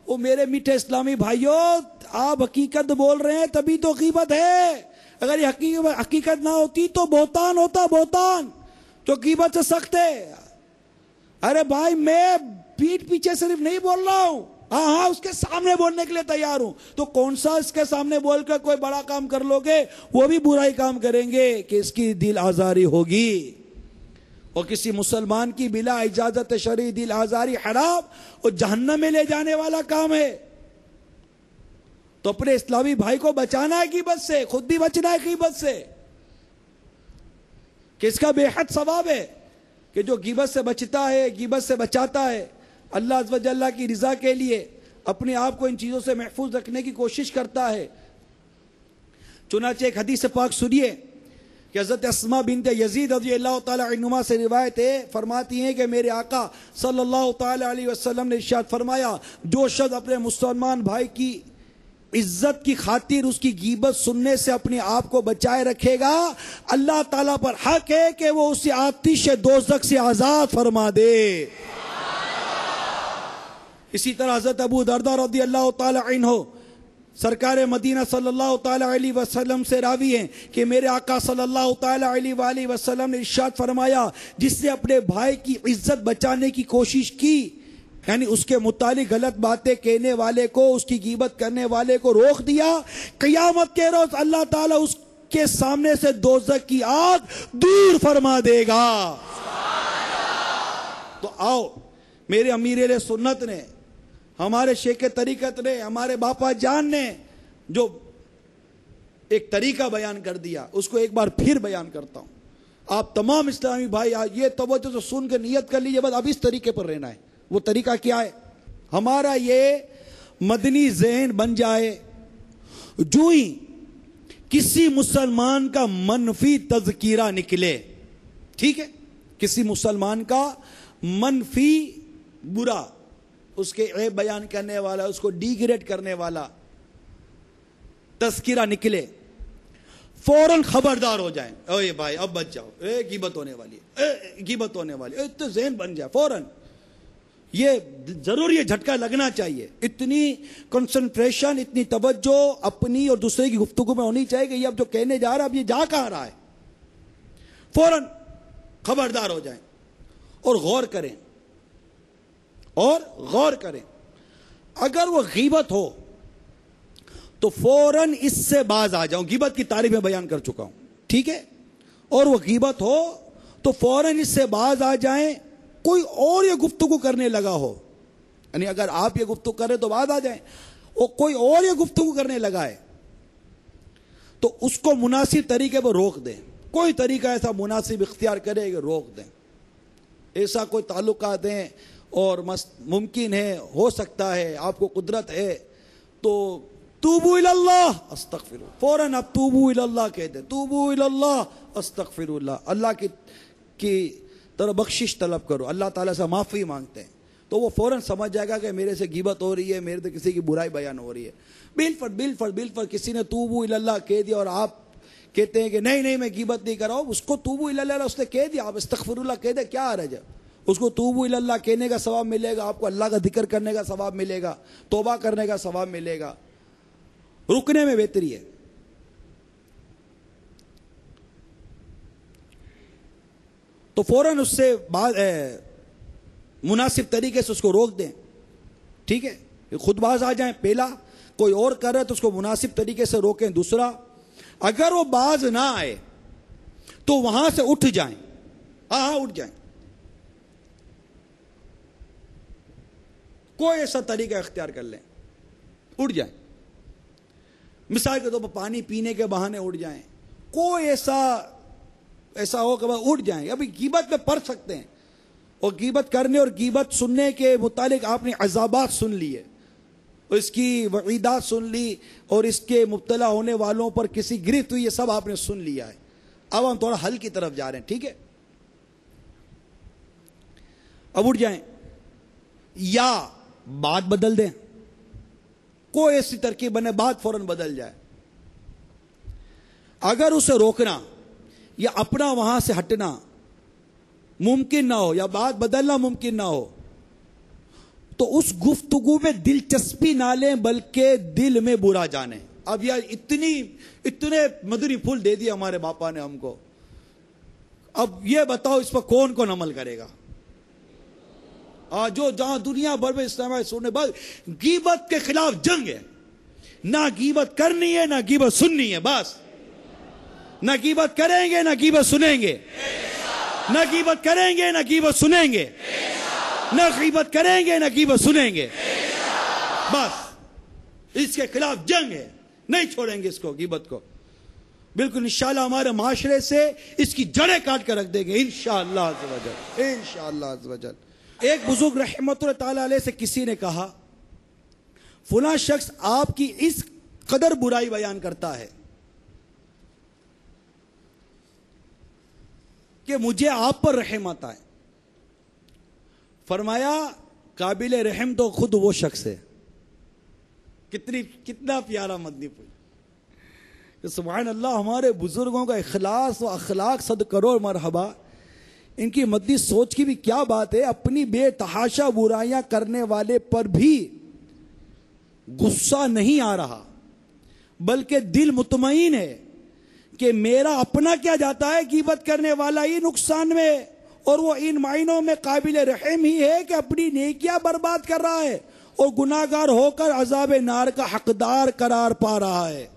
وہ میرے میٹھے اسلامی بھائیوں، آپ حقیقت بول رہے ہیں تبھی تو غیبت ہے، اگر یہ حقیقت نہ ہوتی تو بہتان ہوتا، بہتان جو غیبت سے سخت ہے۔ ارے بھائی میں پیٹھ پیچھے صرف نہیں بول رہا ہوں، ہاں اس کے سامنے بولنے کے لیے تیار ہوں، تو کون سا اس کے سامنے بول کر کوئی بڑا کام کر لو گے؟ وہ بھی برا ہی کام کریں گے کہ اس کی دل آزاری ہوگی، اور کسی مسلمان کی بلا اجازت شرعی دل آزاری حرام اور جہنم میں لے جانے والا کام ہے۔ تو اپنے اسلامی بھائی کو بچانا ہے غیبت سے، خود بھی بچنا ہے غیبت سے، کہ اس کا بے حد ثواب ہے کہ جو غیبت سے بچتا ہے، غیبت سے بچاتا ہے، اللہ عز و جل کی رضا کے لیے اپنے آپ کو ان چیزوں سے محفوظ رکھنے کی کوشش کرتا ہے۔ چنانچہ ایک حدیث پاک سنیے کہ حضرت اسماء بنت یزید رضی اللہ تعالی عنہما سے روایت ہے، فرماتی ہیں کہ میرے آقا صلی اللہ تعالی علیہ وسلم نے ارشاد فرمایا، جو شخص اپنے مسلمان بھائی کی عزت کی خاطر اس کی غیبت سننے سے اپنے آپ کو بچائے رکھے گا، اللہ تعالیٰ پر حق ہے کہ وہ اسے آتش دوزخ سے آزاد فرما دے۔ اسی طرح حضرت ابو درداء رضی اللہ تعالی عنہ سرکار مدینہ صلی اللہ تعالی علیہ وسلم سے راوی ہیں کہ میرے آقا صلی اللہ تعالی علیہ وآلہ وسلم نے ارشاد فرمایا، جس نے اپنے بھائی کی عزت بچانے کی کوشش کی، یعنی اس کے متعلق غلط باتیں کہنے والے کو، اس کی غیبت کرنے والے کو روک دیا، قیامت کے روز اللہ تعالیٰ اس کے سامنے سے دوزخ کی آگ دور فرما دے گا۔ تو آؤ، میرے امیر اہل سنت نے، ہمارے شیخ طریقت نے، ہمارے باپا جان نے جو ایک طریقہ بیان کر دیا، اس کو ایک بار پھر بیان کرتا ہوں۔ آپ تمام اسلامی بھائی یہ توجہ سے سن کے نیت کر لیجئے، بس اب اس طریقے پر رہنا ہے۔ وہ طریقہ کیا ہے؟ ہمارا یہ مدنی ذہن بن جائے، جو ہی کسی مسلمان کا منفی تذکیرہ نکلے، ٹھیک ہے، کسی مسلمان کا منفی برا، اس کے عیب بیان کرنے والا، اس کو ڈیگریڈ کرنے والا تذکرہ نکلے، فوراً خبردار ہو جائیں، اوے بھائی اب بچ جاؤ، غیبت ہونے والی ہے، غیبت ہونے والی ہے، تو ذہن بن جائے فوراً۔ یہ ضروری ہے، جھٹکا لگنا چاہیے، اتنی کنسنٹریشن، اتنی توجہ اپنی اور دوسرے کی گفتگو میں ہونی چاہیے کہ یہ اب جو کہنے جا رہا ہے اب یہ جا کہاں رہا ہے، فوراً خبردار ہو جائیں اور غور کریں، اور غور کریں۔ اگر وہ غیبت ہو تو فوراً اس سے باز آ جاؤں، غیبت کی تعریف میں بیان کر چکا ہوں، ٹھیک ہے، اور وہ غیبت ہو تو فوراً اس سے باز آ جائیں۔ کوئی اور یہ گفتگو کرنے لگا ہو، یعنی اگر آپ یہ گفتگو کریں تو باز آ جائیں، اور کوئی اور یہ گفتگو کرنے لگا ہے تو اس کو مناسب طریقے پر روک دیں، کوئی طریقہ ایسا مناسب اختیار کرے کہ روک دیں۔ ایسا کوئی تعلقات ہیں اور ممکن ہے، ہو سکتا ہے، آپ کو قدرت ہے، تو توبو اللہ استغفر، فوراً آپ توبو اللہ کہہ دیں، توبو اللہ استغفر اللہ، اللہ کی طرف بخشش طلب کرو، اللہ تعالیٰ سے معافی مانگتے ہیں، تو وہ فوراً سمجھ جائے گا کہ میرے سے غیبت ہو رہی ہے، میرے سے کسی کی برائی بیان ہو رہی ہے۔ بالفرض کسی نے توبو اللہ کہہ دیا اور آپ کہتے ہیں کہ نہیں میں غیبت نہیں کر رہا ہوں، اس کو توبو اللہ اس نے کہہ دیا، آپ استغفر اللہ کہہ دیں، کیا حرج ہے؟ اس کو توبو اللہ کہنے کا ثواب ملے گا، آپ کو اللہ کا ذکر کرنے کا ثواب ملے گا، توبہ کرنے کا ثواب ملے گا، رکنے میں بہتری ہے۔ تو فوراً اس سے مناسب طریقے سے اس کو روک دیں، ٹھیک ہے، خود باز آ جائیں۔ پہلا، کوئی اور کر رہا ہے تو اس کو مناسب طریقے سے روکیں۔ دوسرا، اگر وہ باز نہ آئے تو وہاں سے اٹھ جائیں، ہاں اٹھ جائیں، کوئی ایسا طریقہ اختیار کر لیں، اٹھ جائیں۔ مثال کے طور پر پانی پینے کے بہانے اٹھ جائیں، کوئی ایسا ہو کہ اٹھ جائیں۔ ابھی غیبت میں پڑ سکتے ہیں، اور غیبت کرنے اور غیبت سننے کے متعلق آپ نے عذابات سن لیے، اور اس کی وعیدات سن لی، اور اس کے مبتلا ہونے والوں پر کسی گرفت ہوئی، یہ سب آپ نے سن لیا ہے۔ اب ہم تھوڑا حل کی طرف جا رہے ہیں، ٹھیک ہے، اب اٹھ جائیں، یا بات بدل دیں، کوئی ایسی ترکیب بنے بات فوراً بدل جائے۔ اگر اسے روکنا یا اپنا وہاں سے ہٹنا ممکن نہ ہو، یا بات بدلنا ممکن نہ ہو، تو اس گفتگو میں دلچسپی نہ لیں بلکہ دل میں برا جانیں۔ اب یار اتنے مدنی پھول دے دیے ہمارے باپا نے ہم کو، اب یہ بتاؤ اس پر کون عمل کرے گا؟ جو جہاں دنیا بھر میں اسلام سننے بعد غیبت کے خلاف جنگ ہے، نہ غیبت کرنی ہے نہ غیبت سننی ہے، بس نہ غیبت کریں گے نہ غیبت سنیں گے، نہ غیبت کریں گے نہ غیبت سنیں گے، نہ غیبت کریں گے نہ غیبت سنیں گے، بس اس کے خلاف جنگ ہے، نہیں چھوڑیں گے اس کو، غیبت کو، بالکل انشاءاللہ ہمارے معاشرے سے اس کی جڑیں کاٹ کر رکھ دیں گے انشاءاللہ عز و جل، انشاءاللہ عز و جل۔ ایک بزرگ رحمت اللہ تعالی علیہ سے کسی نے کہا، فلاں شخص آپ کی اس قدر برائی بیان کرتا ہے کہ مجھے آپ پر رحم آتا ہے۔ فرمایا قابل رحم تو خود وہ شخص ہے۔ کتنا پیارا مدنی پھول، سبحان اللہ، ہمارے بزرگوں کا اخلاص و اخلاق صد کروڑ مرحبا ان کی مدنی سوچ کی بھی کیا بات ہے، اپنی بے تحاشا برائیاں کرنے والے پر بھی غصہ نہیں آ رہا، بلکہ دل مطمئن ہے کہ میرا اپنا کیا جاتا ہے، غیبت کرنے والا ہی نقصان میں، اور وہ ان معنوں میں قابل رحم ہی ہے کہ اپنی نیکیاں برباد کر رہا ہے اور گناہگار ہو کر عذاب نار کا حقدار قرار پا رہا ہے۔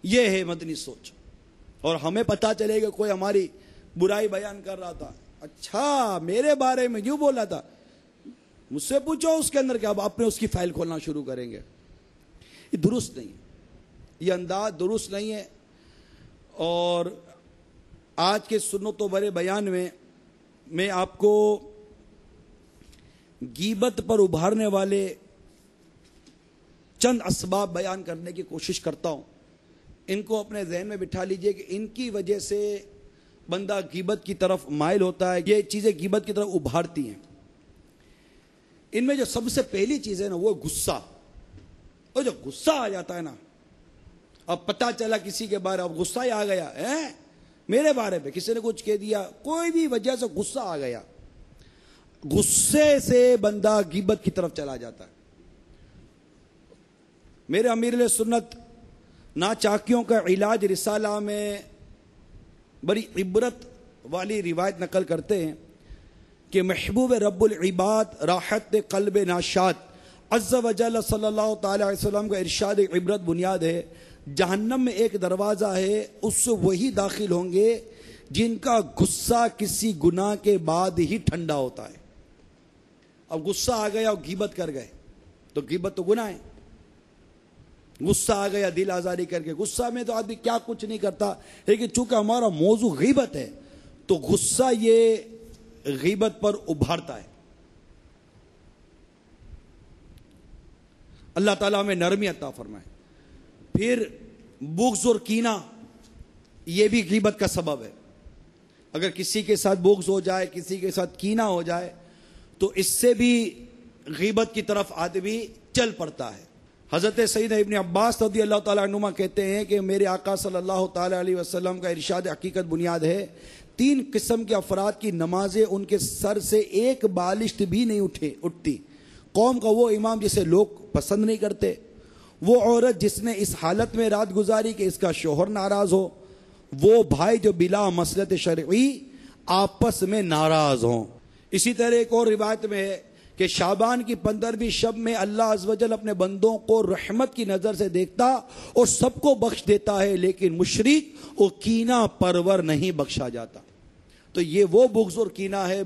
یہ ہے مدنی سوچ۔ اور ہمیں پتا چلے گا کوئی ہماری برائی بیان کر رہا تھا، اچھا میرے بارے میں یوں بولا تھا، مجھ سے پوچھو اس کے اندر کیا، آپ نے اس کی فائل کھولنا شروع کریں گے۔ یہ درست نہیں ہے، یہ انداز درست نہیں ہے۔ اور آج کے سنت و برے بیان میں آپ کو غیبت پر ابھارنے والے چند اسباب بیان کرنے کی کوشش کرتا ہوں۔ ان کو اپنے ذہن میں بٹھا لیجئے کہ ان کی وجہ سے بندہ غیبت کی طرف مائل ہوتا ہے، یہ چیزیں غیبت کی طرف ابھارتی ہیں۔ ان میں جو سب سے پہلی چیز ہے نا وہ غصہ، اور جو غصہ آ جاتا ہے نا، اب پتہ چلا کسی کے بارے اب غصہ ہی آ گیا ہے، میرے بارے میں کسی نے کچھ کہہ دیا، کوئی بھی وجہ سے غصہ آ گیا، غصے سے بندہ غیبت کی طرف چلا جاتا ہے۔ میرے امیر علیہ سنت ناچاکیوں کا علاج رسالہ میں بڑی عبرت والی روایت نقل کرتے ہیں کہ محبوب رب العباد راحت قلب ناشاد عز و جل صلی اللہ تعالی علیہ وسلم کا ارشاد عبرت بنیاد ہے، جہنم میں ایک دروازہ ہے، اس سے وہی داخل ہوں گے جن کا غصہ کسی گناہ کے بعد ہی ٹھنڈا ہوتا ہے۔ اب غصہ آ گیا اور غیبت کر گئے تو غیبت تو گناہ ہے۔ غصہ آ گیا دل آزاری کر کے، غصہ میں تو آدمی کیا کچھ نہیں کرتا، لیکن چونکہ ہمارا موضوع غیبت ہے تو غصہ یہ غیبت پر ابھارتا ہے۔ اللہ تعالیٰ ہمیں نرمی عطا فرمائے۔ پھر بغض اور کینہ، یہ بھی غیبت کا سبب ہے۔ اگر کسی کے ساتھ بغض ہو جائے، کسی کے ساتھ کینہ ہو جائے تو اس سے بھی غیبت کی طرف آدمی چل پڑتا ہے۔ حضرت سیدنا ابن عباس رضی اللہ تعالیٰ عنہما کہتے ہیں کہ میرے آقا صلی اللہ تعالیٰ علیہ وسلم کا ارشاد حقیقت بنیاد ہے، 3 قسم کے افراد کی نمازیں ان کے سر سے ایک بالشت بھی نہیں اٹھتی۔ قوم کا وہ امام جسے لوگ پسند نہیں کرتے، وہ عورت جس نے اس حالت میں رات گزاری کہ اس کا شوہر ناراض ہو، وہ بھائی جو بلا مصلحت شرعی آپس میں ناراض ہوں۔ اسی طرح ایک اور روایت میں ہے کہ شعبان کی 15ویں شب میں اللہ عز و جل اپنے بندوں کو رحمت کی نظر سے دیکھتا اور سب کو بخش دیتا ہے، لیکن مشرک اور کینہ پرور نہیں بخشا جاتا۔ تو یہ وہ بغض اور کینہ ہے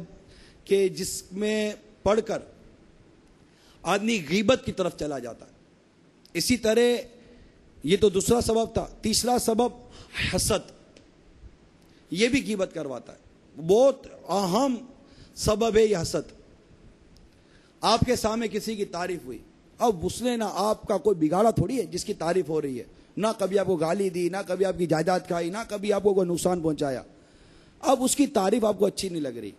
کہ جس میں پڑھ کر آدمی غیبت کی طرف چلا جاتا ہے۔ اسی طرح یہ تو دوسرا سبب تھا، تیسرا سبب حسد، یہ بھی غیبت کرواتا ہے، بہت اہم سبب ہے یہ حسد۔ آپ کے سامنے کسی کی تعریف ہوئی، اب اس نے نہ آپ کا کوئی بگاڑا تھوڑی ہے جس کی تعریف ہو رہی ہے، نہ کبھی آپ کو گالی دی، نہ کبھی آپ کی جائیداد کھائی، نہ کبھی آپ کو کوئی نقصان پہنچایا، اب اس کی تعریف آپ کو اچھی نہیں لگ رہی،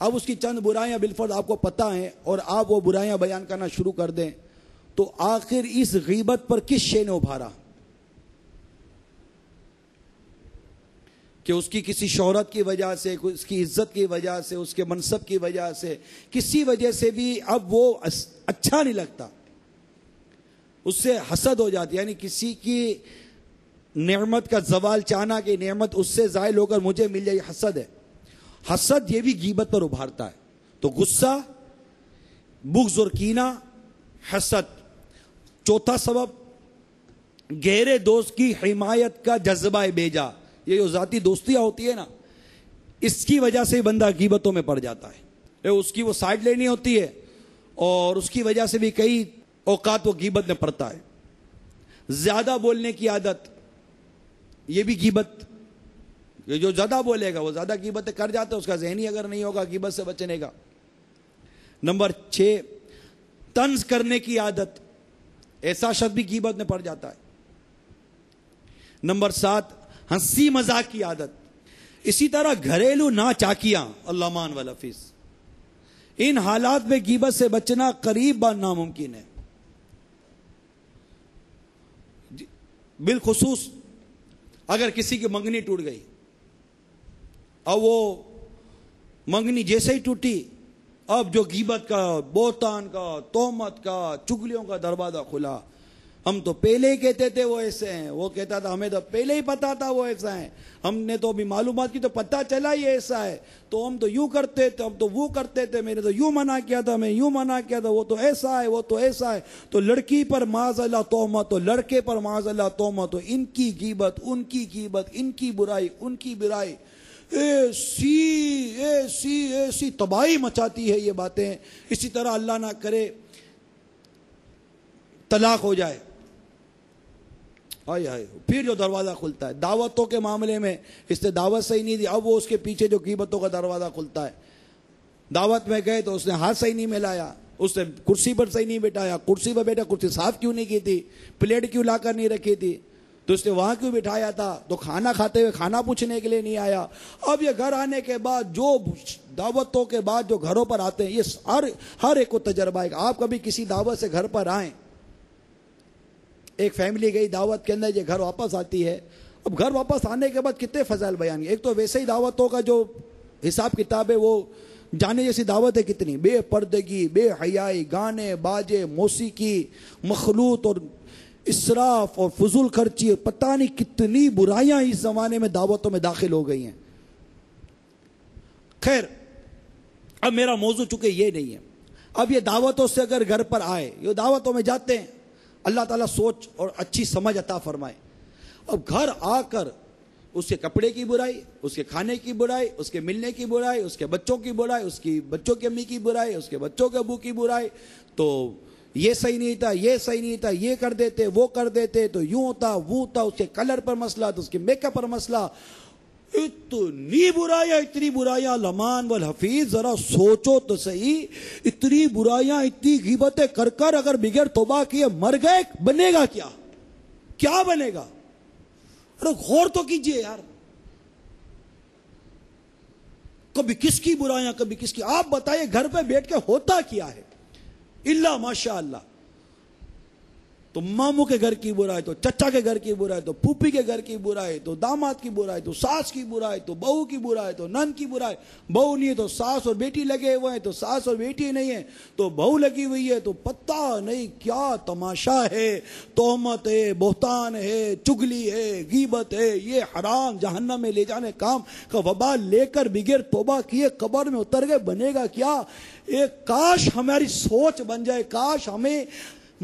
اب اس کی چند برائیاں بالفرض آپ کو پتہ ہیں اور آپ وہ برائیاں بیان کرنا شروع کر دیں، تو آخر اس غیبت پر کس شے نے ابھارا؟ کہ اس کی کسی شہرت کی وجہ سے، اس کی عزت کی وجہ سے، اس کے منصب کی وجہ سے، کسی وجہ سے بھی اب وہ اچھا نہیں لگتا، اس سے حسد ہو جاتی، یعنی کسی کی نعمت کا زوال چاہنا کہ نعمت اس سے زائل ہو کر مجھے مل جائے، حسد ہے۔ حسد یہ بھی غیبت پر ابھارتا ہے۔ تو غصہ، بغض اور کینہ، حسد۔ چوتھا سبب گہرے دوست کی حمایت کا جذبہ بیجا، یہ جو ذاتی دوستیاں ہوتی ہے نا، اس کی وجہ سے بندہ غیبتوں میں پڑ جاتا ہے، اس کی وہ سائڈ لینی ہوتی ہے اور اس کی وجہ سے بھی کئی اوقات وہ غیبت میں پڑتا ہے۔ زیادہ بولنے کی عادت، یہ بھی غیبت، یہ جو زیادہ بولے گا وہ زیادہ غیبت کر جاتا ہے، اس کا ذہنی اگر نہیں ہوگا غیبت سے بچنے کا۔ نمبر 6 طنز کرنے کی عادت، ایسا شخص بھی غیبت میں پڑ جاتا ہے۔ نمبر 7 ہنسی مذاق کی عادت۔ اسی طرح گھریلو ناچاکیاں، اللہ مان والحفیظ، ان حالات میں غیبت سے بچنا قریب با ناممکن ہے۔ بالخصوص اگر کسی کی منگنی ٹوٹ گئی، اب وہ منگنی جیسے ہی ٹوٹی، اب جو غیبت کا، بہتان کا، تہمت کا، چگلیوں کا دروازہ کھلا۔ ہم تو پہلے ہی کہتے تھے وہ ایسے ہیں، وہ کہتا تھا ہمیں تو پہلے ہی پتا تھا وہ ایسا ہے، ہم نے تو ابھی معلومات کی تو پتہ چلا یہ ایسا ہے، تو ہم تو یوں کرتے تھے، ہم تو وہ کرتے تھے، میں نے تو یوں منع کیا تھا، میں یوں منع کیا تھا، وہ تو ایسا ہے، وہ تو ایسا ہے۔ تو لڑکی پر معاذ اللہ تہمت، تو لڑکے پر معاذ اللہ تہمت، تو ان کی غیبت، ان کی غیبت، ان کی برائی، ان کی برائی، ایسی تباہی مچاتی ہے یہ باتیں۔ اسی طرح اللہ نہ کرے طلاق ہو جائے، ہائے ہائے، پھر جو دروازہ کھلتا ہے دعوتوں کے معاملے میں، اس نے دعوت صحیح نہیں دی، اب وہ اس کے پیچھے جو غیبتوں کا دروازہ کھلتا ہے۔ دعوت میں گئے تو اس نے ہاتھ صحیح نہیں ملایا، اس نے کرسی پر صحیح نہیں بٹھایا، کرسی پر بیٹھا، کرسی صاف کیوں نہیں کی تھی، پلیٹ کیوں لا کر نہیں رکھی تھی، تو اس نے وہاں کیوں بٹھایا تھا، تو کھانا کھاتے ہوئے کھانا پوچھنے کے لیے نہیں آیا۔ اب یہ گھر آنے کے بعد جو دعوتوں کے بعد جو گھروں پر آتے ہیں، یہ ہر ایک کو تجربہ ہے۔ آپ کبھی کسی دعوت سے گھر پر آئیں، ایک فیملی گئی دعوت کے اندر، یہ گھر واپس آتی ہے، اب گھر واپس آنے کے بعد کتنے فضائل بیان کیے۔ ایک تو ویسے ہی دعوتوں کا جو حساب کتاب ہے وہ جانے جیسی دعوت ہے کتنی، بے پردگی، بے حیائی، گانے باجے، موسیقی، مخلوط اور اسراف اور فضول خرچی، پتہ نہیں کتنی برائیاں اس زمانے میں دعوتوں میں داخل ہو گئی ہیں۔ خیر، اب میرا موضوع چونکہ یہ نہیں ہے، اب یہ دعوتوں سے اگر گھر پر آئے، یہ دعوتوں میں جاتے ہیں، اللہ تعالیٰ سوچ اور اچھی سمجھ عطا فرمائے۔ اب گھر آ کر اس کے کپڑے کی برائی، اس کے کھانے کی برائی، اس کے ملنے کی برائی، اس کے بچوں کی برائی، اس کی بچوں کی امی کی برائی، اس کے بچوں کے ابو کی برائی، تو یہ صحیح نہیں تھا، یہ صحیح نہیں تھا، یہ کر دیتے، وہ کر دیتے، تو یوں ہوتا، وہ ہوتا، اس کے کلر پر مسئلہ، تو اس کے میک اپ پر مسئلہ، اتنی برائیاں لمان والحفیظ، ذرا سوچو تو صحیح، اتنی برائیاں، اتنی غیبتیں کر کر اگر بغیر توبہ کیے مر گئے، بنے گا کیا؟ کیا بنے گا؟ ارے غور تو کیجئے یار، کبھی کس کی برائیاں، کبھی کس کی۔ آپ بتائیے گھر پہ بیٹھ کے ہوتا کیا ہے؟ اللہ ماشاء اللہ، تو ماموں کے گھر کی برائی، تو چچا کے گھر کی برائی، تو پھوپھی کے گھر کی برائی، تو داماد کی برائی، تو ساس کی برائی، تو بہو کی برائی، تو نن کی برائی، بہو نہیں ہے تو ساس اور بیٹی لگے ہوئے ہیں، تو ساس اور بیٹی نہیں ہے تو بہو لگی ہوئی ہے، تو پتہ نہیں کیا تماشا ہے، تہمت ہے، بہتان ہے، چگلی ہے، غیبت ہے، یہ حرام جہنم میں لے جانے کام کا وبال لے کر بغیر توبہ کیے قبر میں اتر گئے، بنے گا کیا؟ ایک کاش ہماری سوچ بن جائے، کاش ہمیں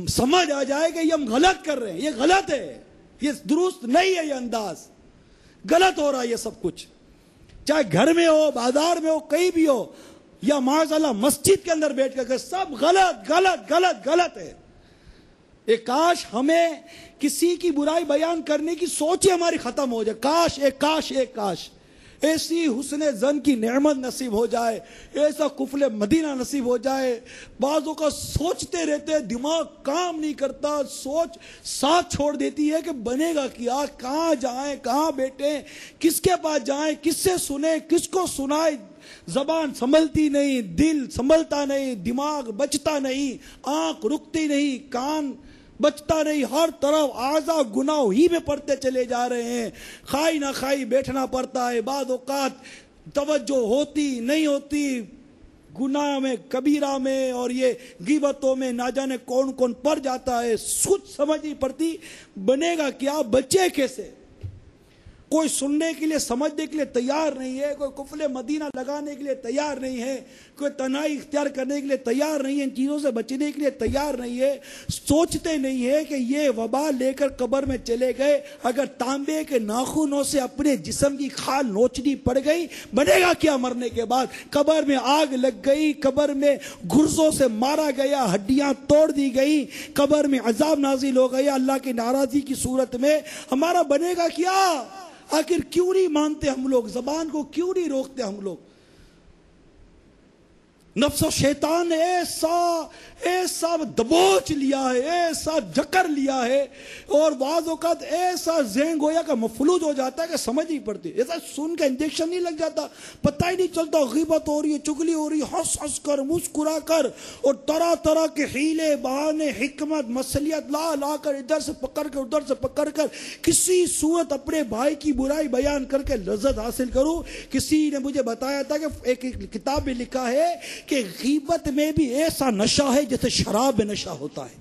سمجھ آ جائے کہ یہ ہم غلط کر رہے ہیں، یہ غلط ہے، یہ درست نہیں ہے، یہ انداز غلط ہو رہا ہے، یہ سب کچھ چاہے گھر میں ہو، بازار میں ہو، کہیں بھی ہو، یا معاذ اللہ مسجد کے اندر بیٹھ کر سب غلط غلط غلط غلط ہے۔ ایک کاش ہمیں کسی کی برائی بیان کرنے کی سوچ ہی ہماری ختم ہو جائے، کاش ایک کاش ایسی حسن زن کی نعمت نصیب ہو جائے، ایسا قفل مدینہ نصیب ہو جائے۔ بعضوں کا سوچتے رہتے دماغ کام نہیں کرتا، سوچ ساتھ چھوڑ دیتی ہے کہ بنے گا کیا، کہاں جائیں، کہاں بیٹھیں، کس کے پاس جائیں، کس سے سنیں، کس کو سنائیں، زبان سنبھلتی نہیں، دل سنبھلتا نہیں، دماغ بچتا نہیں، آنکھ رکتی نہیں، کان بچتا نہیں، ہر طرف اعضاء گناہ ہی میں پڑتے چلے جا رہے ہیں، کھائی نہ کھائی بیٹھنا پڑتا ہے، بعض اوقات توجہ ہوتی نہیں ہوتی، گناہ میں، کبیرہ میں اور یہ غیبتوں میں نہ جانے کون کون پڑ جاتا ہے، کچھ سمجھ نہیں پڑتی، بنے گا کیا، بچے کیسے؟ کوئی سننے کے لیے، سمجھنے کے لیے تیار نہیں ہے، کوئی قفل مدینہ لگانے کے لیے تیار نہیں ہے، کوئی تنہائی اختیار کرنے کے لیے تیار نہیں ہے، ان چیزوں سے بچنے کے لیے تیار نہیں ہے، سوچتے نہیں ہے کہ یہ وبا لے کر قبر میں چلے گئے، اگر تانبے کے ناخنوں سے اپنے جسم کی کھال نوچنی پڑ گئی، بنے گا کیا مرنے کے بعد؟ قبر میں آگ لگ گئی، قبر میں گرزوں سے مارا گیا، ہڈیاں توڑ دی گئی، قبر میں عذاب نازل ہو گیا اللہ کی ناراضی کی صورت میں، ہمارا بنے گا کیا؟ آخر کیوں نہیں مانتے ہم لوگ؟ زبان کو کیوں نہیں روکتے ہم لوگ؟ نفس و شیطان نے ایسا دبوچ لیا ہے، ایسا جکر لیا ہے، اور بعض اوقات ایسا ذہن گویا کا مفلوج ہو جاتا ہے کہ سمجھ نہیں پڑتی، ایسا سن کا انجیکشن نہیں لگ جاتا، پتہ ہی نہیں چلتا غیبت ہو رہی ہے، چگلی ہو رہی ہے، ہنس ہنس کر مسکرا کر اور طرح طرح کے حیلے بہانے حکمت مسلیت لا کر ادھر سے پکڑ کر ادھر سے پکڑ کر کسی صورت اپنے بھائی کی برائی بیان کر کے لذت حاصل کروں۔ کسی نے مجھے بتایا تھا کہ ایک کتاب میں لکھا ہے کہ غیبت میں بھی ایسا نشہ ہے جیسے شراب میں نشہ ہوتا ہے،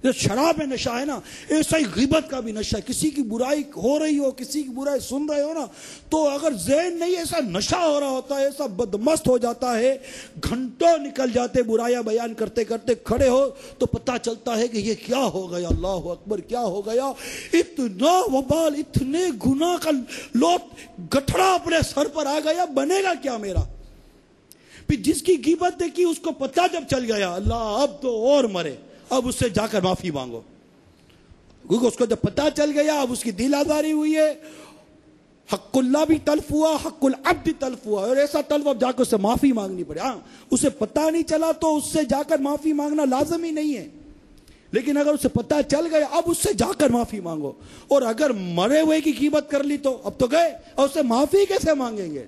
جیسے شراب میں نشہ ہے نا، ایسا ہی غیبت کا بھی نشہ ہے۔ کسی کی برائی ہو رہی ہو، کسی کی برائی سن رہے ہو نا، تو اگر ذہن نہیں ایسا نشہ ہو رہا ہوتا ہے، ایسا بدمست ہو جاتا ہے، گھنٹوں نکل جاتے برائیاں بیان کرتے کرتے، کھڑے ہو تو پتہ چلتا ہے کہ یہ کیا ہو گیا، اللہ اکبر کیا ہو گیا، اتنا وبال، اتنے گناہ کا لوٹ گٹھڑا اپنے سر پر آ گیا، بنے گا کیا میرا؟ پھر جس کی غیبت دیکھی اس کو پتہ جب چل گیا، اللہ اب تو اور مرے، اب اس سے جا کر معافی مانگو، کیونکہ اس کو جب پتہ چل گیا، اب اس کی دل آزاری ہوئی ہے، حق اللہ بھی تلف ہوا، حق العبد بھی تلف ہوا، اور ایسا تلف اب جا کر اس سے معافی مانگنی پڑے۔ ہاں اسے پتہ نہیں چلا تو اس سے جا کر معافی مانگنا لازم ہی نہیں ہے، لیکن اگر اسے پتہ چل گیا اب اس سے جا کر معافی مانگو، اور اگر مرے ہوئے کی غیبت کر لی تو اب تو گئے، اور اس سے معافی کیسے مانگیں گے؟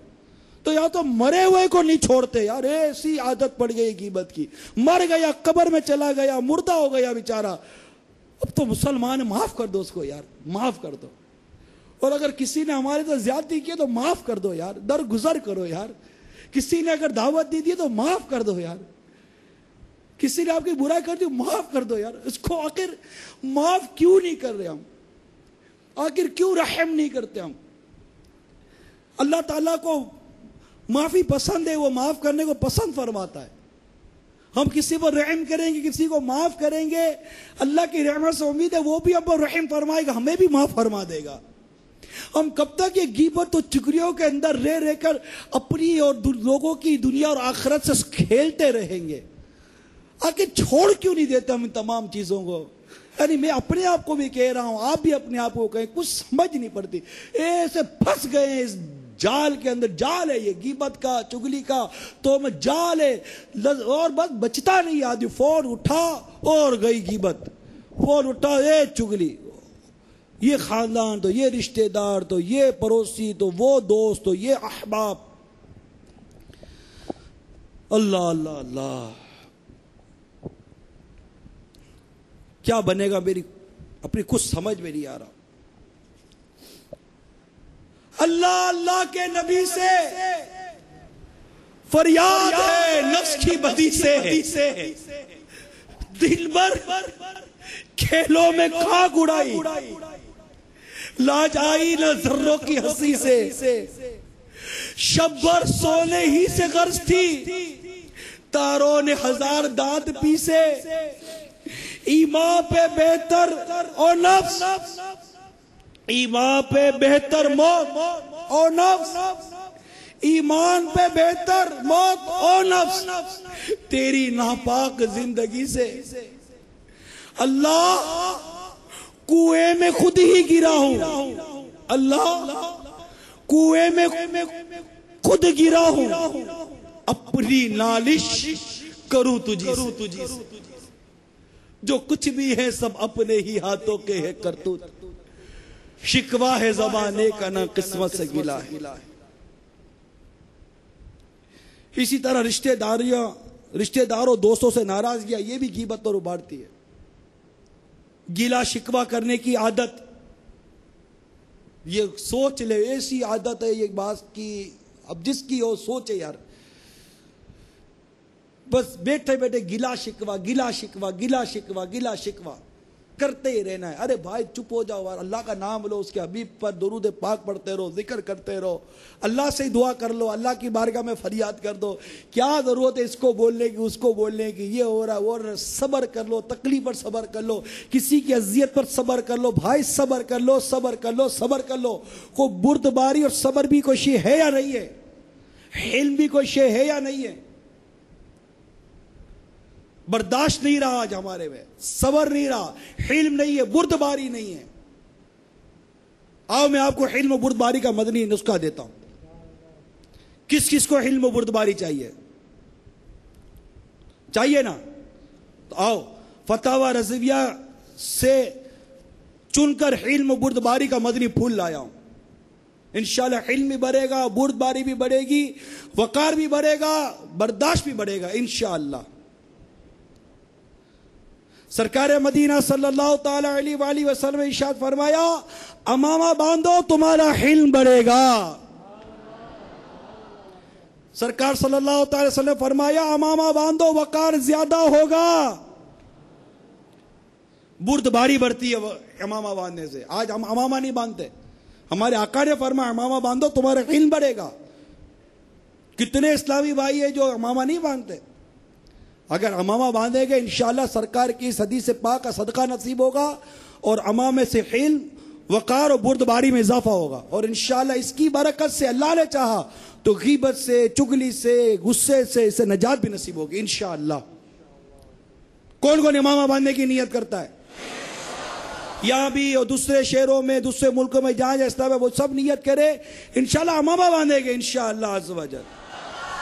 تو یا تو مرے ہوئے کو نہیں چھوڑتے یار، ایسی عادت پڑ گئی غیبت کی، مر گیا قبر میں چلا گیا، مردہ ہو گیا بیچارہ، اب تو مسلمان معاف کر دو اس کو یار، معاف کر دو، اور اگر کسی نے ہمارے تو زیادتی کی تو معاف کر دو یار، درگزر کرو یار، کسی نے اگر دعوت دی تو معاف کر دو یار، کسی نے آپ کی برائی کر دی معاف کر دو یار، اس کو آخر معاف کیوں نہیں کر رہے ہم؟ آخر کیوں رحم نہیں کرتے ہم؟ اللہ تعالیٰ کو معافی پسند ہے، وہ معاف کرنے کو پسند فرماتا ہے۔ ہم کسی پر رحم کریں گے، کسی کو معاف کریں گے، اللہ کی رحمت سے امید ہے وہ بھی ہم پر رحم فرمائے گا، ہمیں بھی معاف فرما دے گا۔ ہم کب تک یہ غیبت و چگلیوں کے اندر رہ کر اپنی اور لوگوں کی دنیا اور آخرت سے کھیلتے رہیں گے؟ آخر چھوڑ کیوں نہیں دیتے ہم ان تمام چیزوں کو؟ یعنی میں اپنے آپ کو بھی کہہ رہا ہوں، آپ بھی اپنے آپ کو کہیں، کچھ سمجھ نہیں پڑتی، ایسے پھنس گئے ہیں اس جال کے اندر، جال ہے یہ غیبت کا، چگلی کا، تو میں جال ہے، اور بس بچتا نہیں آدمی، فون اٹھا اور گئی غیبت، فون اٹھا یہ چگلی، یہ خاندان تو یہ رشتہ دار تو یہ پڑوسی تو وہ دوست تو یہ احباب، اللہ اللہ اللہ، کیا بنے گا میری اپنی کچھ سمجھ میں نہیں آ رہا۔ اللہ کے نبی سے فریاد ہے، نفس کی بدی سے دل بھر کھیلوں میں خاک اڑائی، لاج آئی نہ ذروں کی ہنسی سے، شب بھر سونے ہی سے غرض تھی، تاروں نے ہزار دانت پیسے، ایمان پہ بہتر اور نفس، ایمان پہ بہتر موت اور نفس، ایمان پہ بہتر موت اور نفس، تیری ناپاک زندگی سے، اللہ کنویں میں خود ہی گرا ہوں، اللہ کنویں میں خود گرا ہوں، اپنی نالش کروں تجھی سے، جو کچھ بھی ہے سب اپنے ہی ہاتھوں کے ہے کرتوت، شکوا ہے زبانے کا نہ قسمت سے گلا ہے۔ اسی طرح رشتہ داروں دوستوں سے ناراضگیاں، یہ بھی غیبت پر ابھارتی ہے۔ گلا شکوا کرنے کی عادت، یہ سوچ لے ایسی عادت ہے یہ بات کی، اب جس کی ہو سوچے یار، بس بیٹھے بیٹھے گلا شکوا گلا شکوا گلا شکوا گلا شکوا کرتے ہی رہنا ہے۔ ارے بھائی چپ ہو جاؤ، اللہ کا نام لو، اس کے حبیب پر درود پاک پڑھتے رہو، ذکر کرتے رہو، اللہ سے دعا کر لو، اللہ کی بارگاہ میں فریاد کر دو، کیا ضرورت ہے اس کو بولنے کی اس کو بولنے کی، یہ ہو رہا ہے وہ ہو رہا ہے، صبر کر لو، تکلیف پر صبر کر لو، کسی کی اذیت پر صبر کر لو، بھائی صبر کر لو صبر کر لو صبر کر لو۔ کوئی بردباری اور صبر بھی کوئی شے ہے یا نہیں ہے؟ حلم بھی کوئی شے ہے یا نہیں ہے؟ برداشت نہیں رہا آج ہمارے میں، صبر نہیں رہا، حلم نہیں ہے، بردباری نہیں ہے۔ آؤ میں آپ کو حلم و بردباری کا مدنی نسخہ دیتا ہوں۔ کس کس کو حلم و بردباری چاہیے؟ چاہیے نا؟ تو آؤ فتاوی رضویہ سے چن کر علم و بردباری کا مدنی پھول لایا ہوں. انشاءاللہ علم بھی بڑھے گا، بردباری بھی بڑھے گی، وقار بھی بڑھے گا، برداشت بھی بڑھے گا انشاءاللہ. سرکار مدینہ صلی اللہ تعالی علیہ وآلہ وسلم ارشاد فرمایا امامہ باندھو تمہارا علم بڑھے گا. سرکار صلی اللہ تعالی وسلم فرمایا امامہ باندھو وقار زیادہ ہوگا. بردباری بڑھتی ہے امامہ باندھنے سے. آج ہم امامہ نہیں باندھتے. ہمارے آقا نے فرمایا امامہ باندھو تمہارا علم بڑھے گا. کتنے اسلامی بھائی ہیں جو امامہ نہیں باندھتے؟ اگر امامہ باندھیں گے انشاءاللہ سرکار کی اس حدیث پاک کا صدقہ نصیب ہوگا اور امامے سے علم، وقار اور بردباری میں اضافہ ہوگا. اور انشاءاللہ اس کی برکت سے اللہ نے چاہا تو غیبت سے، چگلی سے، غصے سے اسے نجات بھی نصیب ہوگی انشاءاللہ. کون کون امامہ باندھنے کی نیت کرتا ہے؟ یہاں بھی اور دوسرے شہروں میں، دوسرے ملکوں میں جہاں اسلام ہے وہ سب نیت کرے انشاءاللہ امامہ باندھیں گے انشاءاللہ عز و جل.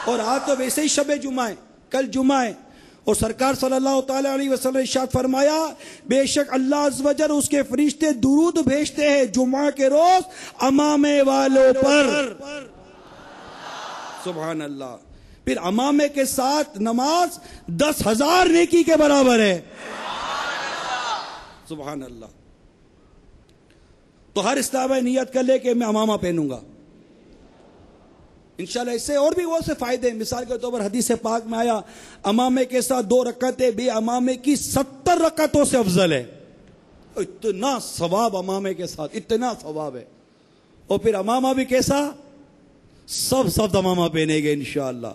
اور آج تو ویسے ہی شب جمعہ ہے، کل جمعہ ہے، اور سرکار صلی اللہ تعالی علیہ وسلم نے ارشاد فرمایا بے شک اللہ عز و جل اس کے فرشتے درود بھیجتے ہیں جمعہ کے روز امامے والوں پر. سبحان اللہ. پھر امامے کے ساتھ نماز 10,000 نیکی کے برابر ہے. سبحان اللہ. تو ہر اسلامی نیت کر لے کہ میں امامہ پہنوں گا انشاءاللہ. اس سے اور بھی بہت سے فائدے ہیں. مثال کے طور پر حدیث پاک میں آیا امامے کے ساتھ 2 رکعتیں بے امامے کی 70 رکعتوں سے افضل ہے. اتنا ثواب امامے کے ساتھ، اتنا ثواب ہے. اور پھر امامہ بھی کیسا؟ سب امامہ پہنے گے انشاءاللہ.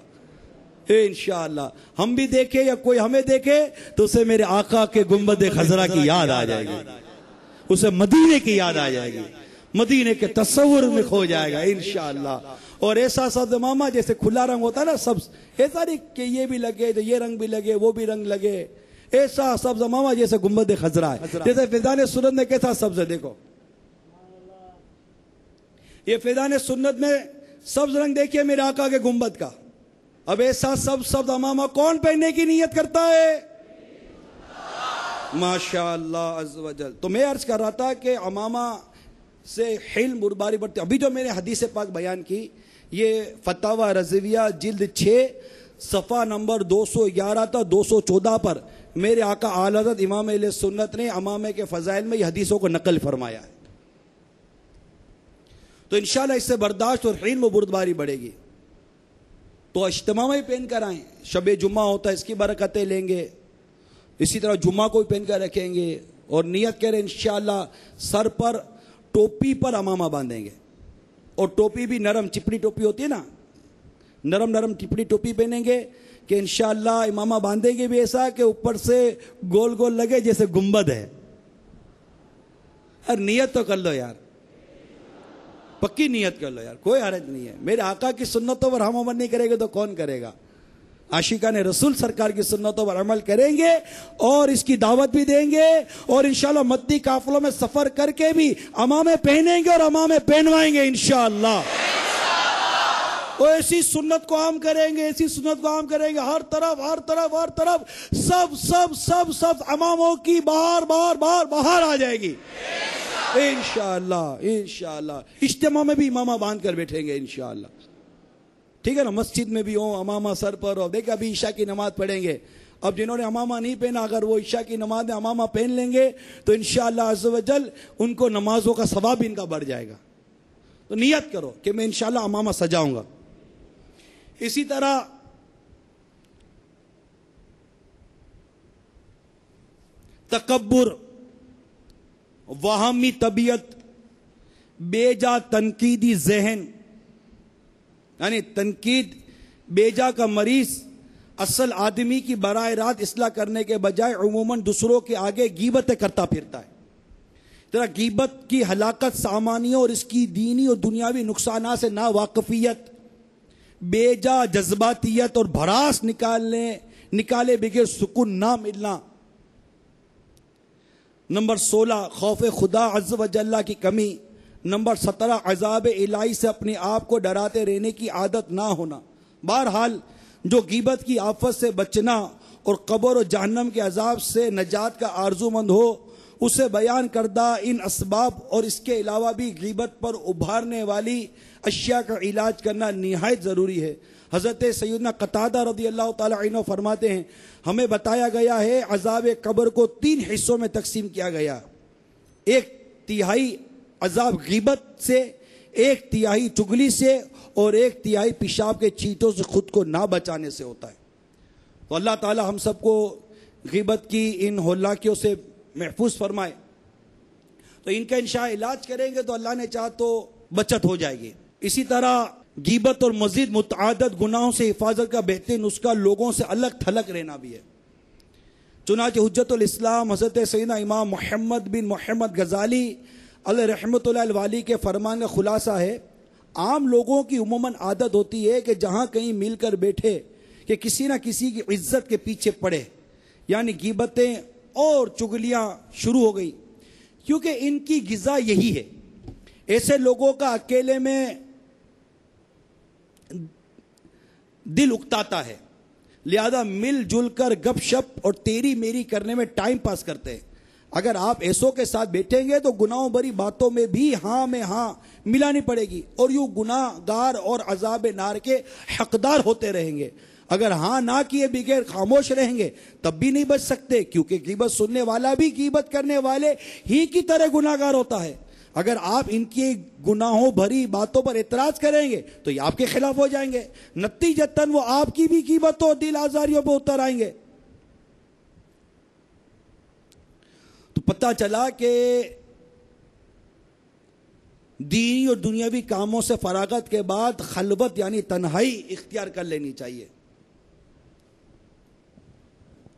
انشاءاللہ ہم بھی دیکھیں یا کوئی ہمیں دیکھے تو اسے میرے آقا کے گنبد خضرا کی یاد آ جائے گی، اسے مدینے کی یاد آ جائے گی، مدینے کے تصور میں کھو جائے گا انشاءاللہ. اور ایسا سبز امامہ جیسے کھلا رنگ ہوتا ہے نا سبز، ایسا نہیں کہ یہ بھی لگے تو یہ رنگ بھی لگے وہ بھی رنگ لگے. ایسا سبز امامہ جیسے گنبد خضرا ہے، جیسے فیضان سنت میں کیسا سبز ہے. دیکھو یہ فیضان سنت میں سبز رنگ دیکھیے میرے آقا کے گنبد کا. اب ایسا سبز امامہ کون پہننے کی نیت کرتا ہے؟ ماشاءاللہ عز و جل. تو میں عرض کر رہا تھا کہ امامہ سے علم بردباری بڑھتی. ابھی جو میں نے حدیث پاک بیان کی یہ فتاوی رضویہ جلد 6 صفحہ نمبر 211 تا 214 پر میرے آقا اعلی حضرت امام اہل سنت نے امامے کے فضائل میں یہ حدیثوں کو نقل فرمایا ہے. تو انشاءاللہ اس سے برداشت اور علم و بردباری بڑھے گی. تو اجتماع میں پہن کر آئیں. شب جمعہ ہوتا ہے اس کی برکتیں لیں گے. اسی طرح جمعہ کو بھی پہن کر رکھیں گے اور نیت کریں انشاءاللہ سر پر ٹوپی پر امامہ باندھیں گے. اور ٹوپی بھی نرم چپڑی ٹوپی ہوتی ہے نا، نرم چپڑی ٹوپی پہنیں گے کہ انشاءاللہ امامہ باندھیں گے بھی ایسا کہ اوپر سے گول گول لگے جیسے گنبد ہے. اور نیت تو کر لو یار، پکی نیت کر لو یار، کوئی حرج نہیں ہے. میرے آقا کی سنتوں پر ہم عمل نہیں کریں گے تو کون کرے گا؟ عاشقان رسول سرکار کی سنتوں پر عمل کریں گے اور اس کی دعوت بھی دیں گے اور انشاءاللہ مدنی قافلوں میں سفر کر کے بھی امامے پہنیں گے اور امامے پہنوائیں گے انشاءاللہ. اور ایسی سنت کو عام کریں گے، ایسی سنت کو عام کریں گے. ہر طرف سب اماموں کی بہار آ جائے گی انشاءاللہ. اجتماع میں بھی امامہ باندھ کر بیٹھیں گے انشاءاللہ. ٹھیک ہے نا؟ مسجد میں بھی ہوں امامہ سر پر. اور دیکھیں ابھی عشاء کی نماز پڑھیں گے. اب جنہوں نے امامہ نہیں پہنا اگر وہ عشاء کی نماز میں امامہ پہن لیں گے تو انشاءاللہ عز و جل ان کو نمازوں کا ثواب ان کا بڑھ جائے گا. تو نیت کرو کہ میں انشاءاللہ امامہ سجاؤں گا. اسی طرح تکبر، وہمی طبیعت، بے جا تنقیدی ذہن، یعنی تنقید بے جا کا مریض اصل آدمی کی براہ راست اصلاح کرنے کے بجائے عموماً دوسروں کے آگے غیبتیں کرتا پھرتا ہے. ترا غیبت کی ہلاکت سامانیوں اور اس کی دینی اور دنیاوی نقصانات سے نا واقفیت، بے جا جذباتیت اور بھڑاس نکالے بغیر سکون نہ ملنا. نمبر 16 خوف خدا عز و جل کی کمی. نمبر 17 عذاب الہی سے اپنے آپ کو ڈراتے رہنے کی عادت نہ ہونا. بہرحال جو غیبت کی آفت سے بچنا اور قبر و جہنم کے عذاب سے نجات کا آرزو مند ہو، اسے بیان کردہ ان اسباب اور اس کے علاوہ بھی غیبت پر ابھارنے والی اشیاء کا علاج کرنا نہایت ضروری ہے۔ حضرت سیدنا قتادہ رضی اللہ تعالی عنہ فرماتے ہیں ہمیں بتایا گیا ہے عذاب قبر کو 3 حصوں میں تقسیم کیا گیا، 1/3 عذاب غیبت سے، 1/3 چغلی سے، اور 1/3 پیشاب کے چیٹوں سے خود کو نہ بچانے سے ہوتا ہے۔ تو اللہ تعالی ہم سب کو غیبت کی ان ہلاکیوں سے محفوظ فرمائے۔ تو ان کا انشاء علاج کریں گے تو اللہ نے چاہا تو بچت ہو جائے گی۔ اسی طرح غیبت اور مزید متعدد گناہوں سے حفاظت کا بہترین نسخہ لوگوں سے الگ تھلگ رہنا بھی ہے۔ چنانچہ حجت الاسلام حضرت سیدنا امام محمد بن محمد غزالی علیہ رحمۃ اللہ الوالی کے فرمان کا خلاصہ ہے، عام لوگوں کی عموماً عادت ہوتی ہے کہ جہاں کہیں مل کر بیٹھے کہ کسی نہ کسی کی عزت کے پیچھے پڑے، یعنی غیبتیں اور چغلیاں شروع ہو گئی، کیونکہ ان کی غذا یہی ہے۔ ایسے لوگوں کا اکیلے میں دل اکتاتا ہے، لہذا مل جل کر گپ شپ اور تیری میری کرنے میں ٹائم پاس کرتے ہیں۔ اگر آپ ایسوں کے ساتھ بیٹھیں گے تو گناہوں بری باتوں میں بھی ہاں میں ہاں ملانی پڑے گی، اور یوں گناہ گار اور عذاب نار کے حقدار ہوتے رہیں گے۔ اگر ہاں نہ کیے بغیر خاموش رہیں گے تب بھی نہیں بچ سکتے، کیونکہ غیبت سننے والا بھی غیبت کرنے والے ہی کی طرح گناہ گار ہوتا ہے۔ اگر آپ ان کی گناہوں بھری باتوں پر اعتراض کریں گے تو یہ آپ کے خلاف ہو جائیں گے، نتیجتاً وہ آپ کی بھی غیبتوں اور دل آزاریوں پہ اتر آئیں گے۔ تو پتہ چلا کہ دینی اور دنیاوی کاموں سے فراغت کے بعد خلوت یعنی تنہائی اختیار کر لینی چاہیے۔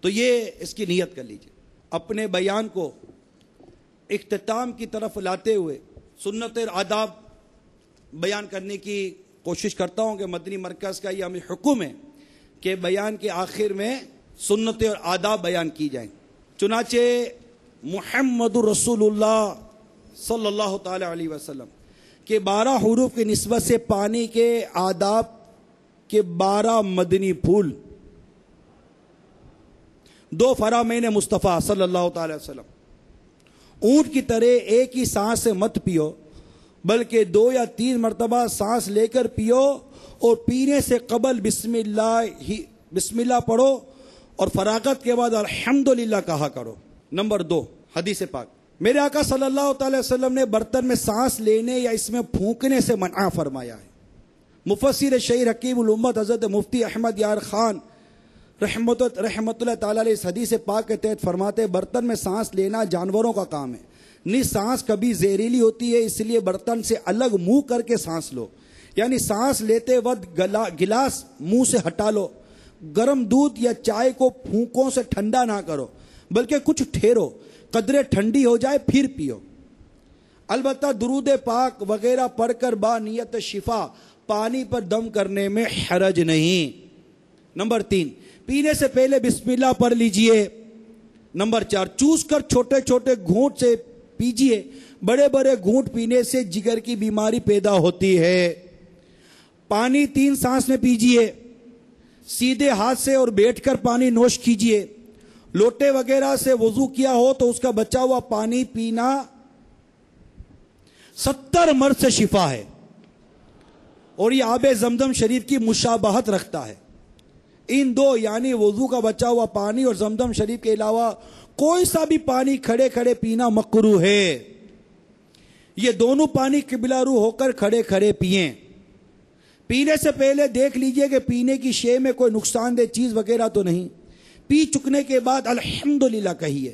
تو یہ اس کی نیت کر لیجئے۔ اپنے بیان کو اختتام کی طرف لاتے ہوئے سنت اور آداب بیان کرنے کی کوشش کرتا ہوں کہ مدنی مرکز کا یہ ہمیں حکم ہے کہ بیان کے آخر میں سنت اور آداب بیان کی جائیں۔ چنانچہ محمد رسول اللہ صلی اللہ تعالی علیہ وسلم کے 12 حروف کی نسبت سے پانی کے آداب کے 12 مدنی پھول، 2 فرامین مصطفیٰ صلی اللہ تعالی وسلم۔ اونٹ کی طرح ایک ہی سانس سے مت پیو، بلکہ 2 یا 3 مرتبہ سانس لے کر پیو، اور پینے سے قبل بسم اللہ پڑھو، اور فراغت کے بعد الحمدللہ کہا کرو۔ نمبر 2، حدیث پاک، میرے آقا صلی اللہ تعالی وسلم نے برتن میں سانس لینے یا اس میں پھونکنے سے منع فرمایا ہے۔ مفسر شہیر حکیم الامت حضرت مفتی احمد یار خان رحمت اللہ تعالی علیہ اس حدیث پاک کے تحت فرماتے، برتن میں سانس لینا جانوروں کا کام ہے، نہیں سانس کبھی زہریلی ہوتی ہے، اس لیے برتن سے الگ منہ کر کے سانس لو، یعنی سانس لیتے وقت گلاس منہ سے ہٹا لو۔ گرم دودھ یا چائے کو پھونکوں سے ٹھنڈا نہ کرو، بلکہ کچھ ٹھہرو، قدرے ٹھنڈی ہو جائے پھر پیو۔ البتہ درود پاک وغیرہ پڑھ کر با نیت شفا پانی پر دم کرنے میں حرج نہیں۔ نمبر 3، پینے سے پہلے بسم اللہ پڑھ لیجئے۔ نمبر 4، چوس کر چھوٹے چھوٹے گھونٹ سے پیجئے، بڑے بڑے گھونٹ پینے سے جگر کی بیماری پیدا ہوتی ہے۔ پانی 3 سانس میں پیجئے، سیدھے ہاتھ سے اور بیٹھ کر پانی نوش کیجئے۔ لوٹے وغیرہ سے وضو کیا ہو تو اس کا بچا ہوا پانی پینا 70 مرض سے شفا ہے، اور یہ آب زمزم شریف کی مشابہت رکھتا ہے۔ ان 2 یعنی وضو کا بچا ہوا پانی اور زمزم شریف کے علاوہ کوئی سا بھی پانی کھڑے کھڑے پینا مکروہ ہے۔ یہ دونوں پانی قبلہ رو ہو کر کھڑے کھڑے پئیں۔ پینے سے پہلے دیکھ لیجئے کہ پینے کی شے میں کوئی نقصان دہ چیز وغیرہ تو نہیں۔ پی چکنے کے بعد الحمدللہ کہیے۔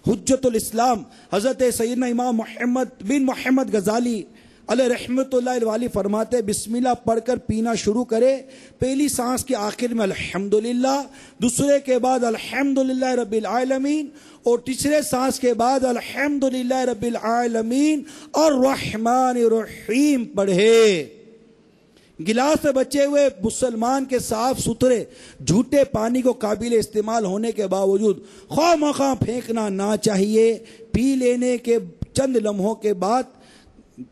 حجت الاسلام حضرت سیدنا امام محمد بن محمد غزالی علیہ رحمۃ اللہ الوالی فرماتے، بسم اللہ پڑھ کر پینا شروع کرے، پہلی سانس کے آخر میں الحمدللہ، دوسرے کے بعد الحمدللہ رب العالمین، اور تیسرے سانس کے بعد الحمدللہ رب العالمین الرحمن الرحیم پڑھے۔ گلاس سے بچے ہوئے مسلمان کے صاف ستھرے جھوٹے پانی کو قابل استعمال ہونے کے باوجود خواہ مخواہ پھینکنا نہ چاہیے۔ پی لینے کے چند لمحوں کے بعد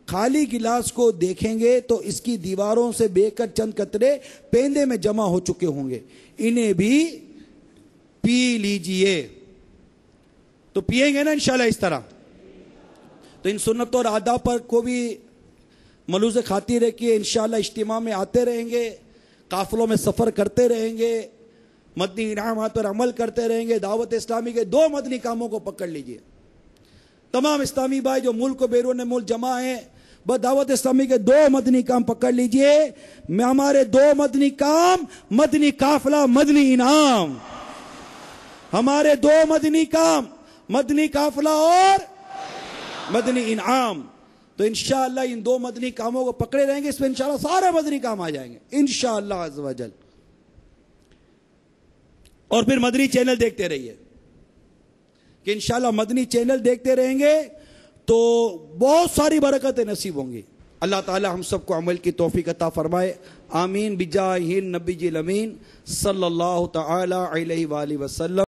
خالی گلاس کو دیکھیں گے تو اس کی دیواروں سے بے کر چند قطرے پیندے میں جمع ہو چکے ہوں گے، انہیں بھی پی لیجئے. تو پیئیں گے نا انشاءاللہ اس طرح. تو ان سنتوں اور آداب پر کو بھی ملوز خاطر ہے کہ انشاءاللہ اجتماع میں آتے رہیں گے، قافلوں میں سفر کرتے رہیں گے، مدنی انعامات پر عمل کرتے رہیں گے. دعوت اسلامی کے 2 مدنی کاموں کو پکڑ لیجئے. تمام اسلامی بھائی جو ملک و بیرون ملک جمع ہیں، بس دعوت اسلامی کے 2 مدنی کام پکڑ لیجئے. میں ہمارے 2 مدنی کام، مدنی قافلہ، مدنی انعام. ہمارے 2 مدنی کام، مدنی قافلہ اور مدنی انعام. تو انشاءاللہ ان 2 مدنی کاموں کو پکڑے رہیں گے، اس میں انشاءاللہ سارے مدنی کام آ جائیں گے انشاءاللہ عز و جل. اور پھر مدنی چینل دیکھتے رہیے کہ انشاءاللہ مدنی چینل دیکھتے رہیں گے تو بہت ساری برکتیں نصیب ہوں گی. اللہ تعالی ہم سب کو عمل کی توفیق عطا فرمائے. آمین بجاہ النبی الامین صلی اللہ تعالی علیہ وآلہ وسلم.